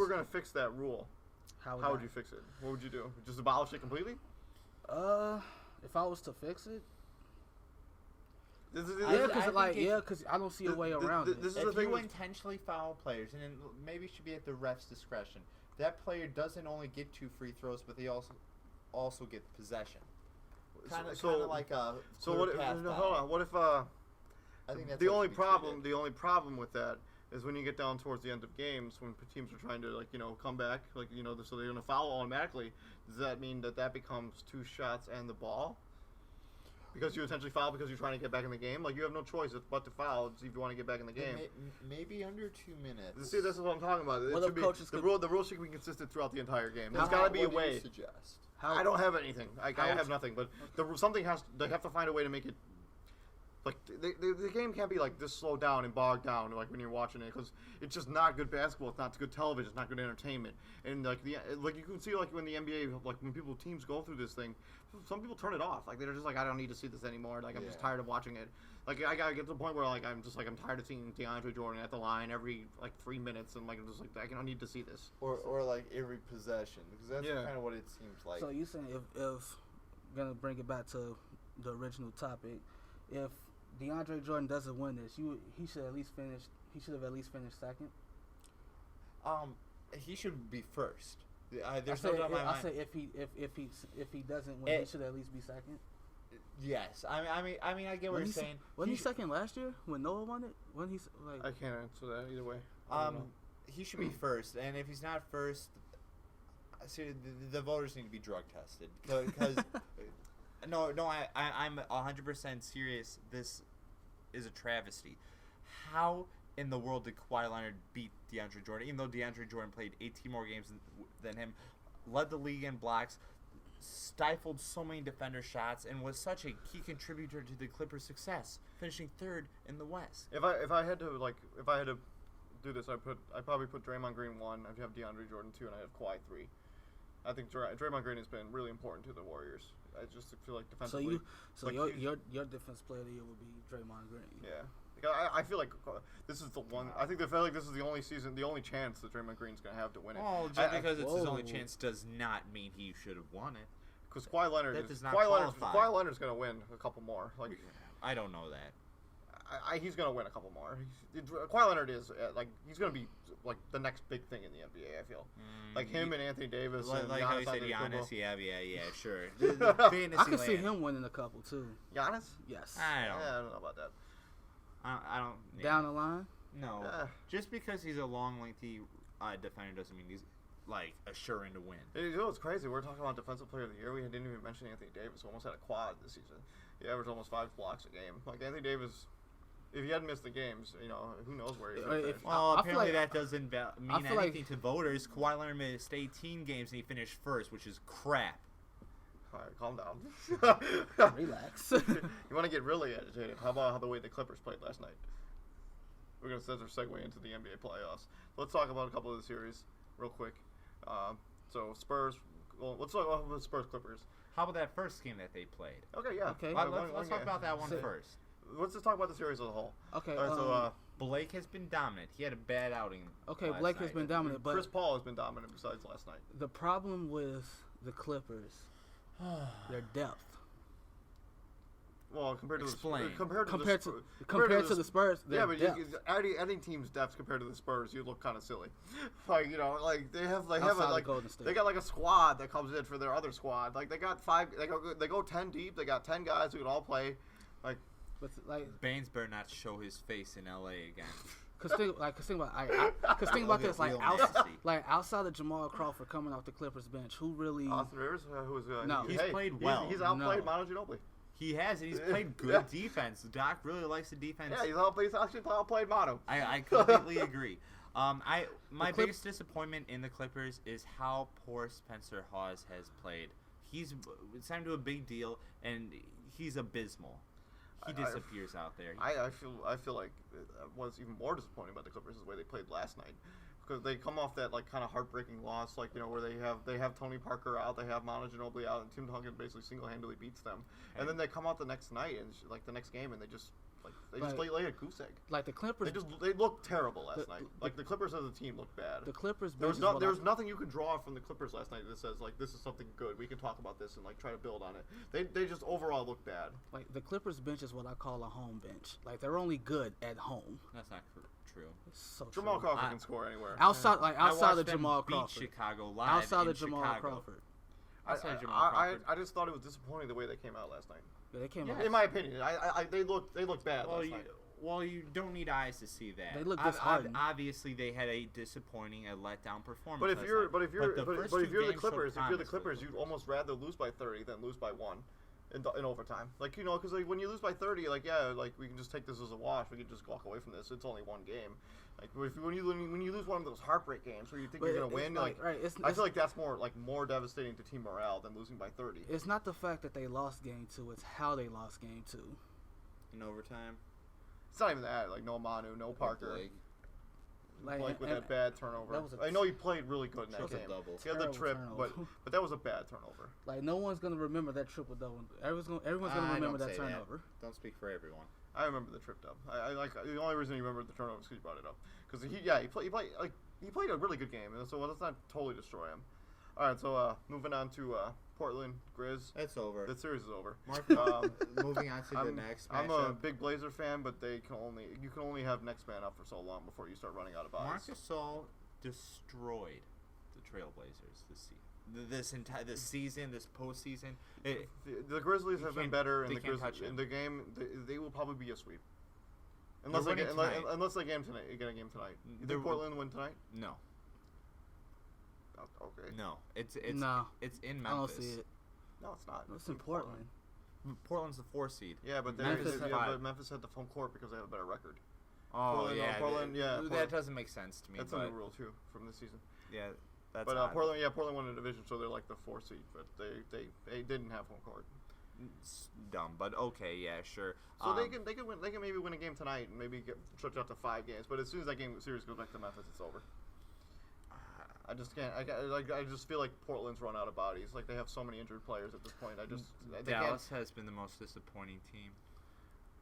gonna fix that rule, how would you fix it? What would you do? Just abolish it completely? If I was to fix it, because I don't see a way around it. If you intentionally foul players, and then maybe it should be at the ref's discretion, that player doesn't only get 2 free throws, but they also get possession. Kind of like a hold on. What if I think that's the only problem with that is when you get down towards the end of games when teams are trying to come back so they're going to foul automatically. Does that mean that becomes 2 shots and the ball? Because you essentially foul because you're trying to get back in the game. Like you have no choice but to foul if you want to get back in the game. Maybe under 2 minutes. See, this is what I'm talking about. The rules should be consistent throughout the entire game. There's got to be a way. What do you suggest? I don't have anything. I have nothing. But they have to find a way to make it. Like the game can't be like this slowed down and bogged down like when you're watching it, because it's just not good basketball. It's not good television. It's not good entertainment. And you can see when the NBA when teams go through this thing, some people turn it off. Like they're just like, I don't need to see this anymore. Like I'm just tired of watching it. Like I gotta get to the point where I'm tired of seeing DeAndre Jordan at the line every 3 minutes, and I'm just like I don't need to see this. Or like every possession, because that's kind of what it seems like. So you saying if gonna bring it back to the original topic, if DeAndre Jordan doesn't win this, he should at least finish. He should have at least finished second. He should be first. There's no doubt in my mind. I say if he doesn't win, he should at least be second. Yes, I mean, I get what you're saying. Wasn't he second last year when Noah won it? When he's I can't answer that either way. He should be first, and if he's not first, see, the voters need to be drug tested because. No, I'm 100% serious. This is a travesty. How in the world did Kawhi Leonard beat DeAndre Jordan, even though DeAndre Jordan played 18 more games than him, led the league in blocks, stifled so many defender shots, and was such a key contributor to the Clippers' success, finishing 3rd in the West? If I had to do this, I'd probably put Draymond Green 1. I'd have DeAndre Jordan 2, and I have Kawhi 3. I think Draymond Green has been really important to the Warriors. I just feel like defensively. So your defense player of the year would be Draymond Green. Yeah. I feel like this is the one. I feel like this is the only season, the only chance that Draymond Green's gonna have to win it. Well, just because it's his only chance does not mean he should have won it. Because Kawhi Leonard Leonard's gonna win a couple more. Like, I don't know that. He's gonna win a couple more. Kawhi Leonard is he's gonna be like the next big thing in the NBA. I feel like him and Anthony Davis. Like how you said Giannis. Yeah, sure. I can see him winning a couple too. Giannis? Yes. I don't know about that. I don't. Down the line? No. Just because he's a long, lengthy defender doesn't mean he's like assuring to win. You know what's crazy? We're talking about defensive player of the year. We didn't even mention Anthony Davis, who almost had a quad this season. He averaged almost 5 blocks a game. Like Anthony Davis, if he hadn't missed the games, who knows where he would finish. Well, apparently that doesn't mean anything to voters. Kawhi Leonard missed 18 games and he finished first, which is crap. All right, calm down. Relax. You want to get really agitated? How about the way the Clippers played last night? We're going to segue into the NBA playoffs. Let's talk about a couple of the series real quick. So Spurs. Well, let's talk about Spurs Clippers. How about that first game that they played? Okay, yeah. Okay. Let's talk about that one first. Let's just talk about the series as a whole. Okay. All right, so Blake has been dominant. He had a bad outing. Okay, Blake has been dominant, but Chris Paul has been dominant besides last night. The problem with the Clippers, their depth. Well, compared to the Spurs, yeah, but adding teams' depth compared to the Spurs, you look kind of silly. Like they have they got like a squad that comes in for their other squad. Like they got 5, they go 10 deep. They got 10 guys who can all play. Like, but like Baines better not show his face in LA again. Cause think about this, outside of Jamal Crawford coming off the Clippers bench, who really? Austin Rivers, he's played well. He's outplayed Manu Ginobili. He has, and he's played good defense. Doc really likes the defense. Yeah, he's actually outplayed Manu. I completely agree. My biggest disappointment in the Clippers is how poor Spencer Hawes has played. He's signed to a big deal, and he's abysmal. He disappears out there. I feel like what's even more disappointing about the Clippers is the way they played last night. Because they come off that kind of heartbreaking loss, where they have Tony Parker out, they have Manu Ginobili out, and Tim Duncan basically single-handedly beats them. And then they come out the next night and the next game, and they just lay a goose egg. Like the Clippers, they looked terrible last night. The Clippers as a team looked bad. The Clippers. There was nothing you could draw from the Clippers last night that says this is something good. We can talk about this and try to build on it. They just overall look bad. Like the Clippers bench is what I call a home bench. Like they're only good at home. That's not true. So Jamal Crawford can score anywhere. Outside of Jamal Crawford. Chicago live outside of Chicago. Jamal Crawford. I just thought it was disappointing the way they came out last night. Yeah, they came out. In my opinion, they looked bad last night. Well, you don't need eyes to see that. They look disheartened. Obviously, they had a disappointing, letdown performance. But if you're the Clippers, you'd almost rather lose by 30 than lose by 1 in overtime. Because when you lose by 30, we can just take this as a wash. We can just walk away from this. It's only one game. When you lose one of those heartbreak games where you think you're gonna win, I feel like that's more devastating to team morale than losing by 30. It's not the fact that they lost game 2; it's how they lost game 2. In overtime. It's not even that. No Manu, no Parker. Blake with that bad turnover. I know he played really good in that game. He had the trip, but that was a bad turnover. No one's gonna remember that triple double. Everyone's gonna remember that turnover. Don't speak for everyone. I remember the trip dub. The only reason you remember the turnover is because you brought it up. Because he played a really good game, and so let's not totally destroy him. All right, so moving on to Portland Grizz. It's over. The series is over. Moving on to the next matchup. I'm a big Blazer fan, but you can only have next man up for so long before you start running out of bodies. Marc Gasol destroyed the Trailblazers this season, this postseason. The Grizzlies have been better in the game. They will probably be a sweep. Unless they get a game tonight. You think Portland win tonight? No. Okay. No, it's in Memphis. I don't see it. No, it's not. It's in Portland. Portland's the 4th seed. Yeah, but Memphis had the home court because they have a better record. Oh, Portland. That doesn't make sense to me. That's a new rule too from this season. Yeah, that's. But Portland won the division, so they're like the 4th seed, but they didn't have home court. It's dumb, but okay, yeah, sure. So they can win. They can maybe win a game tonight and maybe stretch out to 5 games. But as soon as that series goes back to Memphis, it's over. I just can't. I just feel like Portland's run out of bodies. They have so many injured players at this point. Dallas has been the most disappointing team.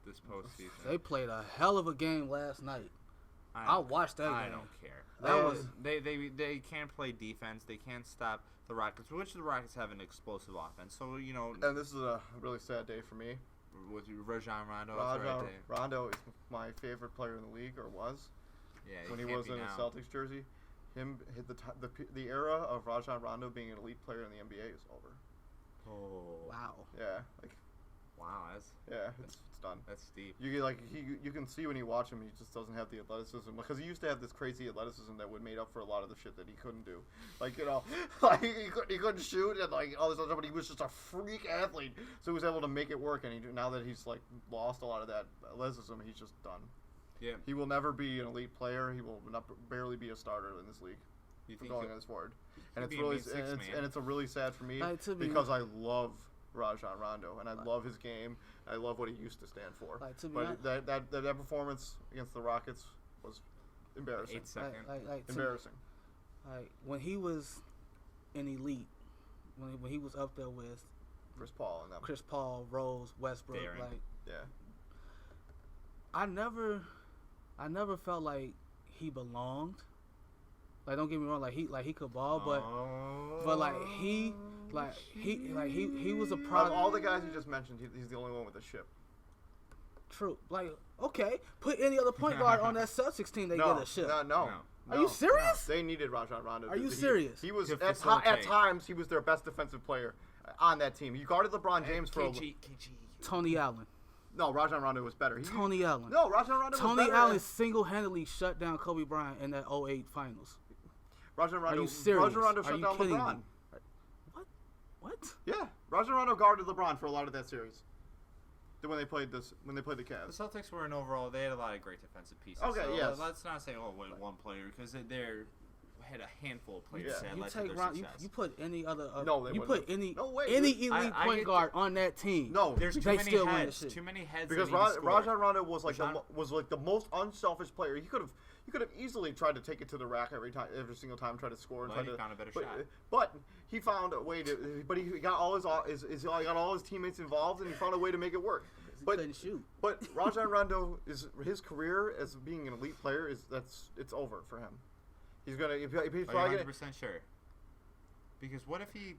this postseason. They played a hell of a game last night. I watched that game. I don't care. That was They can't play defense. They can't stop the Rockets, which the Rockets have an explosive offense. So, you know. And this is a really sad day for me. With Rajon Rondo. Rondo is my favorite player in the league, or was. Yeah, when he was in a Celtics jersey. Him hit the era of Rajon Rondo being an elite player in the NBA is over. Oh. wow. Yeah, it's done. That's deep. You can see when you watch him, he just doesn't have the athleticism, because he used to have this crazy athleticism that would made up for a lot of the shit that he couldn't do. Like, you know, like he couldn't shoot and like all this other stuff, but he was just a freak athlete, so he was able to make it work. And now that he's like lost a lot of that athleticism, he's just done. Yeah. He will never be an elite player. He will barely be a starter in this league. You think going on this forward, and it's a really sad for me because I love Rajon Rondo and I love his game. I love what he used to stand for. But that performance against the Rockets was embarrassing. 8 seconds. Embarrassing. When he was an elite, when he was up there with Chris Paul and them. Chris Paul, Rose, Westbrook, yeah. I never felt like he belonged. Like, don't get me wrong, he could ball, but he was a product. Of all the guys you just mentioned, he's the only one with a ship. True. Like, okay, put any other point guard on that Celtics team, they get a ship. No. Are you serious? They needed Rajon Rondo. Are you serious? He was at times he was their best defensive player on that team. He guarded LeBron James for Tony Allen. No, Rajon Rondo was better. Tony Allen. No, Rajon Rondo was better. Tony Allen single-handedly shut down Kobe Bryant in that 2008 finals. Rajon Rondo. Are you serious? Rajon Rondo shut down LeBron. What? Yeah, Rajon Rondo guarded LeBron for a lot of that series. When they played the Cavs. The Celtics were they had a lot of great defensive pieces. Okay, so yes. Let's not say one player, because they had a handful of players. Yeah. You put any other. Any elite point guard on that team. No, there's too many heads. Too many heads. Because Rajon Rondo was the most unselfish player. He could have easily tried to take it to the rack every single time, try to score and he found a better shot. But he found a way to. But he got all his teammates involved, and he found a way to make it work. But couldn't shoot. But Rajon Rondo his career as being an elite player it's over for him. He's gonna. If he's probably 100% sure. Because what if he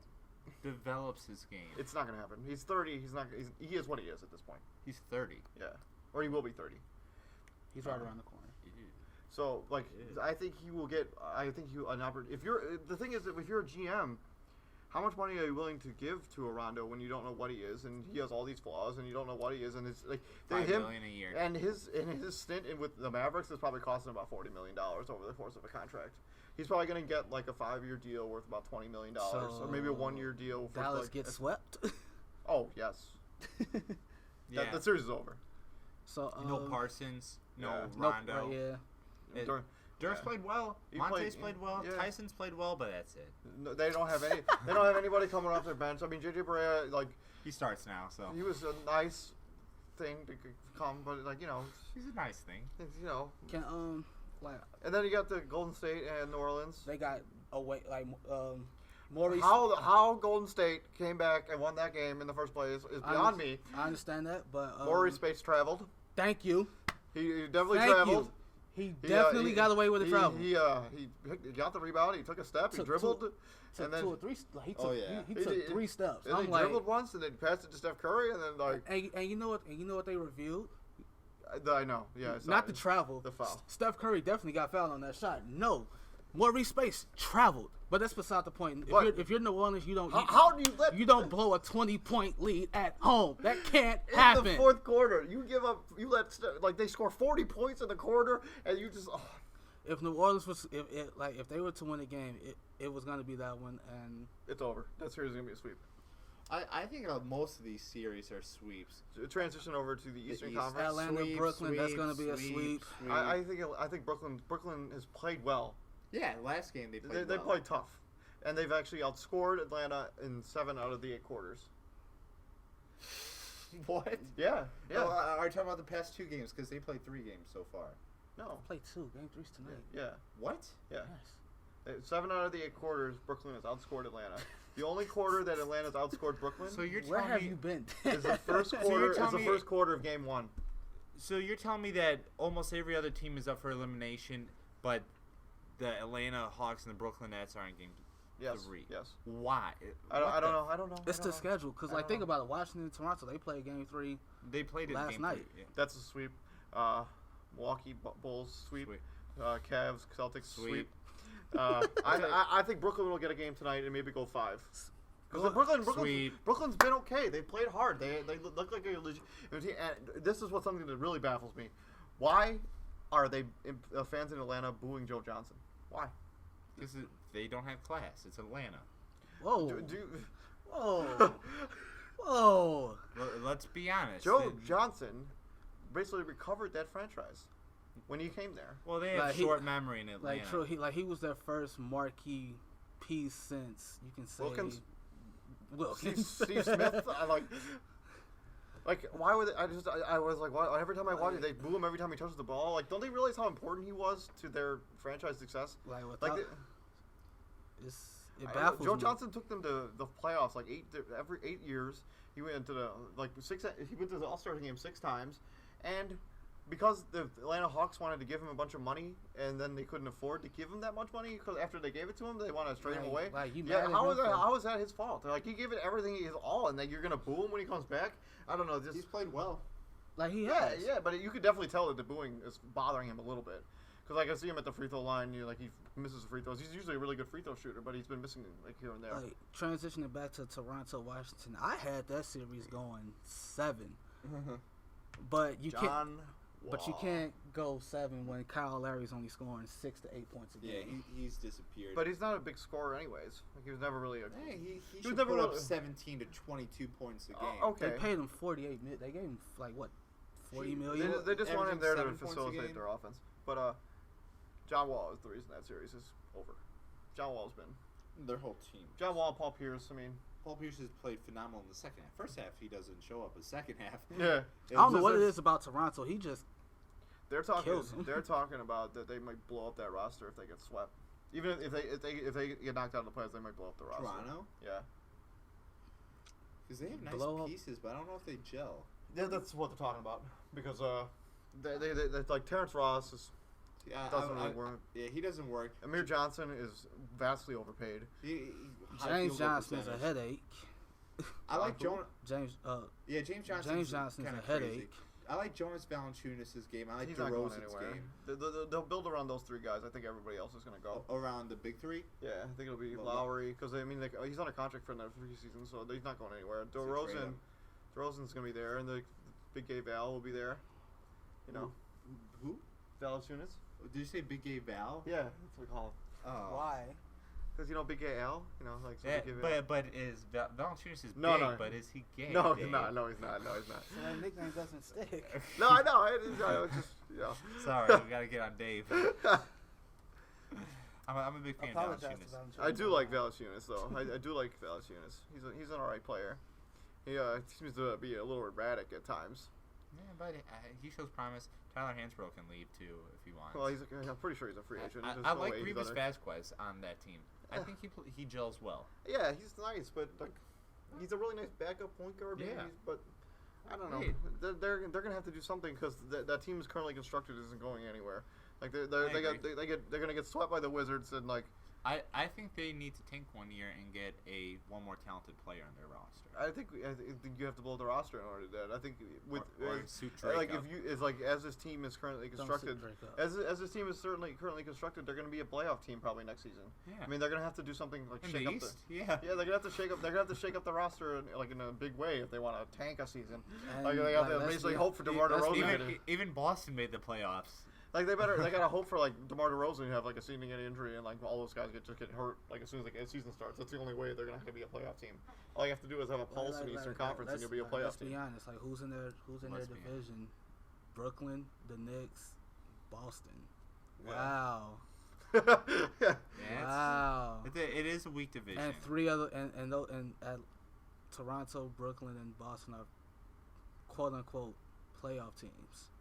develops his game? It's not gonna happen. He's 30. He is what he is at this point. He's 30. Yeah, or he will be 30. He's right around the corner. So I think he will get. I think an opportunity. The thing is that if you're a GM, how much money are you willing to give to a Rondo when you don't know what he is, and he has all these flaws, and you don't know what he is, and it's like $5 million a year. And his stint with the Mavericks is probably costing about $40 million over the course of a contract. He's probably going to get like a 5-year deal worth about $20 million, or maybe a 1-year deal. For Dallas gets swept. Oh yes. Yeah. The series is over. So no Parsons, no Rondo. Dirk's played well. Monte's played well. Yeah. Tyson's played well, but that's it. No, they don't have any. They don't have anybody coming off their bench. I mean, JJ Barea, he starts now, so he was a nice thing to come, but he's a nice thing. And then you got the Golden State and New Orleans. They got away Maurice. How Golden State came back and won that game in the first place is beyond me. I understand that, but Maurice space traveled. Thank you. He definitely traveled. He definitely got away with the travel. He got the rebound. He took a step. He dribbled. And then 2 or 3. He took 3 steps. And he dribbled once, and then passed it to Steph Curry, and then And you know what? And you know what they reviewed? I know. Yeah. Not the travel. The foul. Steph Curry definitely got fouled on that shot. No, Maurice Space traveled, but that's beside the point. If you're New Orleans, you don't. How do you let? You don't blow a 20-point lead at home. That can't happen. In the fourth quarter, you give up. You let they score 40 points in the quarter, and you just. Oh. If New Orleans was, if they were to win a game, it was gonna be that one, and it's over. That series is gonna be a sweep. I think most of these series are sweeps. Transition over to the Eastern Conference. Atlanta, Brooklyn. That's gonna be a sweep. I think Brooklyn has played well. Yeah, last game they played They played tough. And they've actually outscored Atlanta in 7 out of the 8 quarters. What? Yeah. Oh, are you talking about the past 2 games? Because they played 3 games so far. No. Played 2. Game 3's tonight. Yeah. What? Yeah. Yes. 7 out of the 8 quarters, Brooklyn has outscored Atlanta. The only quarter that Atlanta's outscored Brooklyn. So you're where have you been? Is the first quarter. Is the first quarter of Game 1. So you're telling me that almost every other team is up for elimination, but the Atlanta Hawks and the Brooklyn Nets are in game Yes. 3. Yes. Why? I don't know. I don't know. It's I the don't know. schedule. Because, like, think about it. Washington and Toronto, they played game 3. They played it last game night. 3. Yeah. That's a sweep. Milwaukee Bulls sweep. Sweep. Cavs Celtics Sweep. sweep. I think Brooklyn will get a game tonight and maybe go 5. Because Brooklyn's been okay. They played hard. They look like a legit team. And this is something that really baffles me. Why are they fans in Atlanta booing Joe Johnson? Why? Because they don't have class. It's Atlanta. Whoa. Whoa. Whoa. Let's be honest. Joe Johnson basically recovered that franchise when he came there. Well, they have short memory in Atlanta. Like, true. He was their first marquee piece since, you can say... Wilkins. Steve Smith. Like, why would they, I was like, why, every time I watch it, they boo him every time he touches the ball. Like, don't they realize how important he was to their franchise success? It baffles Joe me. Johnson took them to the playoffs like every 8 years. He went to the He went to the All-Star game 6 times, and because the Atlanta Hawks wanted to give him a bunch of money, and then they couldn't afford to give him that much money because after they gave it to him, they wanted to trade him away. How is that his fault? Like, he gave it everything, his all, and then you're gonna boo him when he comes back? I don't know. He's played well. Like, he has. Yeah, but you could definitely tell that the booing is bothering him a little bit. Because I can see him at the free throw line. He misses free throws. He's usually a really good free throw shooter, but he's been missing like here and there. Like, transitioning back to Toronto, Washington, I had that series going 7, but you can't go 7 when Kyle Lowry's only scoring 6 to 8 points a game. Yeah, he's disappeared. But he's not a big scorer, anyways. Like, he was never really a. Hey, he was should never put up really, 17 to 22 points a game. Okay. They paid him $48 million. They gave him like what, $40 million. They just want him there to 7 points a facilitate game. their offense. But John Wall is the reason that series is over. John Wall's been Their whole team. John Wall, Paul Pierce. I mean, Paul Pierce has played phenomenal in the second half. First half, he doesn't show up. The second half, yeah. I don't know what it is about Toronto. He just They're talking. kills him. They're talking about that they might blow up that roster if they get swept. Even if they get knocked out of the playoffs, they might blow up the roster. Toronto? Yeah. Because they have nice Blow up. pieces, but I don't know if they gel. Yeah, that's what they're talking about. Because they like Terrence Ross doesn't really work. Yeah, he doesn't work. Amir Johnson is vastly overpaid. James Johnson is a headache. I like James Johnson. James Johnson is a headache. I like Jonas Valanciunas' game. I like He's not going DeRozan's anywhere. game. They'll build around those 3 guys. I think everybody else is going to go. Around the big 3? Yeah, I think it'll be Lowry. Because, I mean, he's on a contract for another 3 seasons, so he's not going anywhere. DeRozan's going to be there, and the Big Gay Val will be there. You know. Who? Valanciunas. Did you say Big Gay Val? Yeah, that's what we call him. Oh. Why? Because, Big Gay Al, like Yeah, Big Gay Al. but is Valanciunas is No, big, no. but is he gay? No, Dave? he's not. No, he's not. So that nickname doesn't stick. No, I know. It's just, Sorry, we gotta get on Dave. I'm a big fan of Valanciunas. I do like Valanciunas, though. I do like Valanciunas. He's an alright player. He seems to be a little erratic at times. Yeah, but he shows promise. Tyler Hansbrough can leave too if he wants. Well, I'm pretty sure he's a free agent. I like Rivas Vasquez on that team. I think he gels well. Yeah, he's nice, but he's a really nice backup point guard. Yeah. But I don't know. Hey. They're gonna have to do something because that team is currently constructed isn't going anywhere. Like they're gonna get swept by the Wizards and like. I think they need to tank 1 year and get one more talented player on their roster. I think you have to build the roster in order to do that. I think with suit Drake up. as this team is currently constructed, as this team is currently constructed, they're going to be a playoff team probably next season. Yeah. I mean, they're going to have to do something like in shake the up East? yeah, they're going to have to shake up. They're going to have to shake up the roster in a big way if they want to tank a season. They have to basically hope for DeMar DeRozan. Even Boston made the playoffs. Like they gotta hope for like DeMar DeRozan to have like a season-ending injury and like all those guys get hurt like as soon as the season starts. That's the only way they're gonna be a playoff team. All you have to do is have a pulse in the Eastern Conference and you'll be a playoff team. Let's be honest. Like who's in their division? Brooklyn, the Knicks, Boston. Yeah. Wow. Yeah, Wow. It is a weak division. And 3 other and Toronto, Brooklyn, and Boston are quote unquote playoff teams.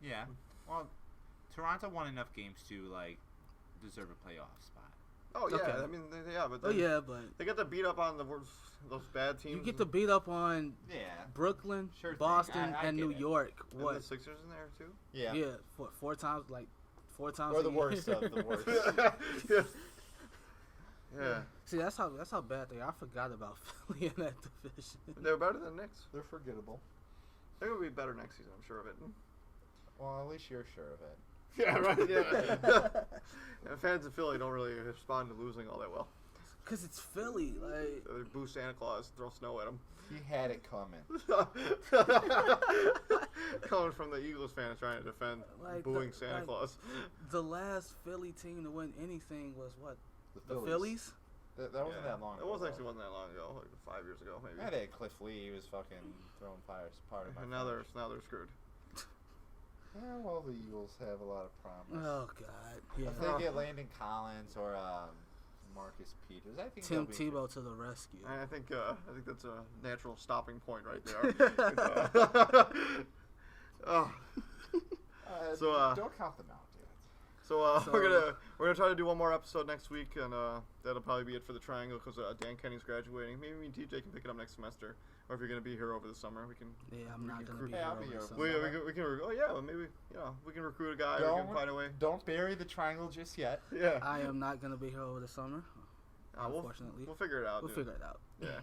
Yeah. Well, Toronto won enough games to like deserve a playoff spot. Oh yeah, Okay. I mean but Oh yeah, but they get to beat up on those bad teams. you get to beat up on Brooklyn, Sure thing. Boston, I and get New it. York. And What? the Sixers in there too. Yeah. Yeah, four times, like 4 times. Or a the year. worst of the worst. yeah. Yeah. See, that's how bad they are. I forgot about Philly in that division. They're better than Knicks. They're forgettable. They're gonna be better next season. I'm sure of it. Well, at least you're sure of it. Yeah, right. Yeah. And fans of Philly don't really respond to losing all that well. Cause it's Philly, like. They boo Santa Claus, throw snow at him. He had it coming. Coming from the Eagles fans trying to defend Like booing Santa Claus. The last Philly team to win anything was what? The The Phillies? That wasn't that long It ago. wasn't that long ago, like 5 years ago, maybe. Yeah, they had Cliff Lee. He was fucking throwing fires. Part of my And now they're screwed. Yeah, well, the Eagles have a lot of promise. Oh God, yeah. If they get Landon Collins or Marcus Peters, I think Tim they'll be Tebow to the rescue. I think that's a natural stopping point right there. Oh. So don't count them out yet. So, So- we're gonna try to do one more episode next week, and that'll probably be it for the Triangle because Dan Kenny's graduating. Maybe me and TJ can pick it up next semester, or if you're gonna be here over the summer, we can. Yeah, I'm not gonna be Yeah, here I'll over be the here. summer. We can. Oh yeah, well, maybe we can recruit a guy. We can find a way. Don't bury the Triangle just yet. Yeah. I am not gonna be here over the summer. Unfortunately, we'll figure it out. we'll dude. figure it out. Yeah.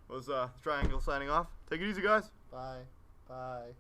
Was Triangle signing off. Take it easy, guys. Bye. Bye.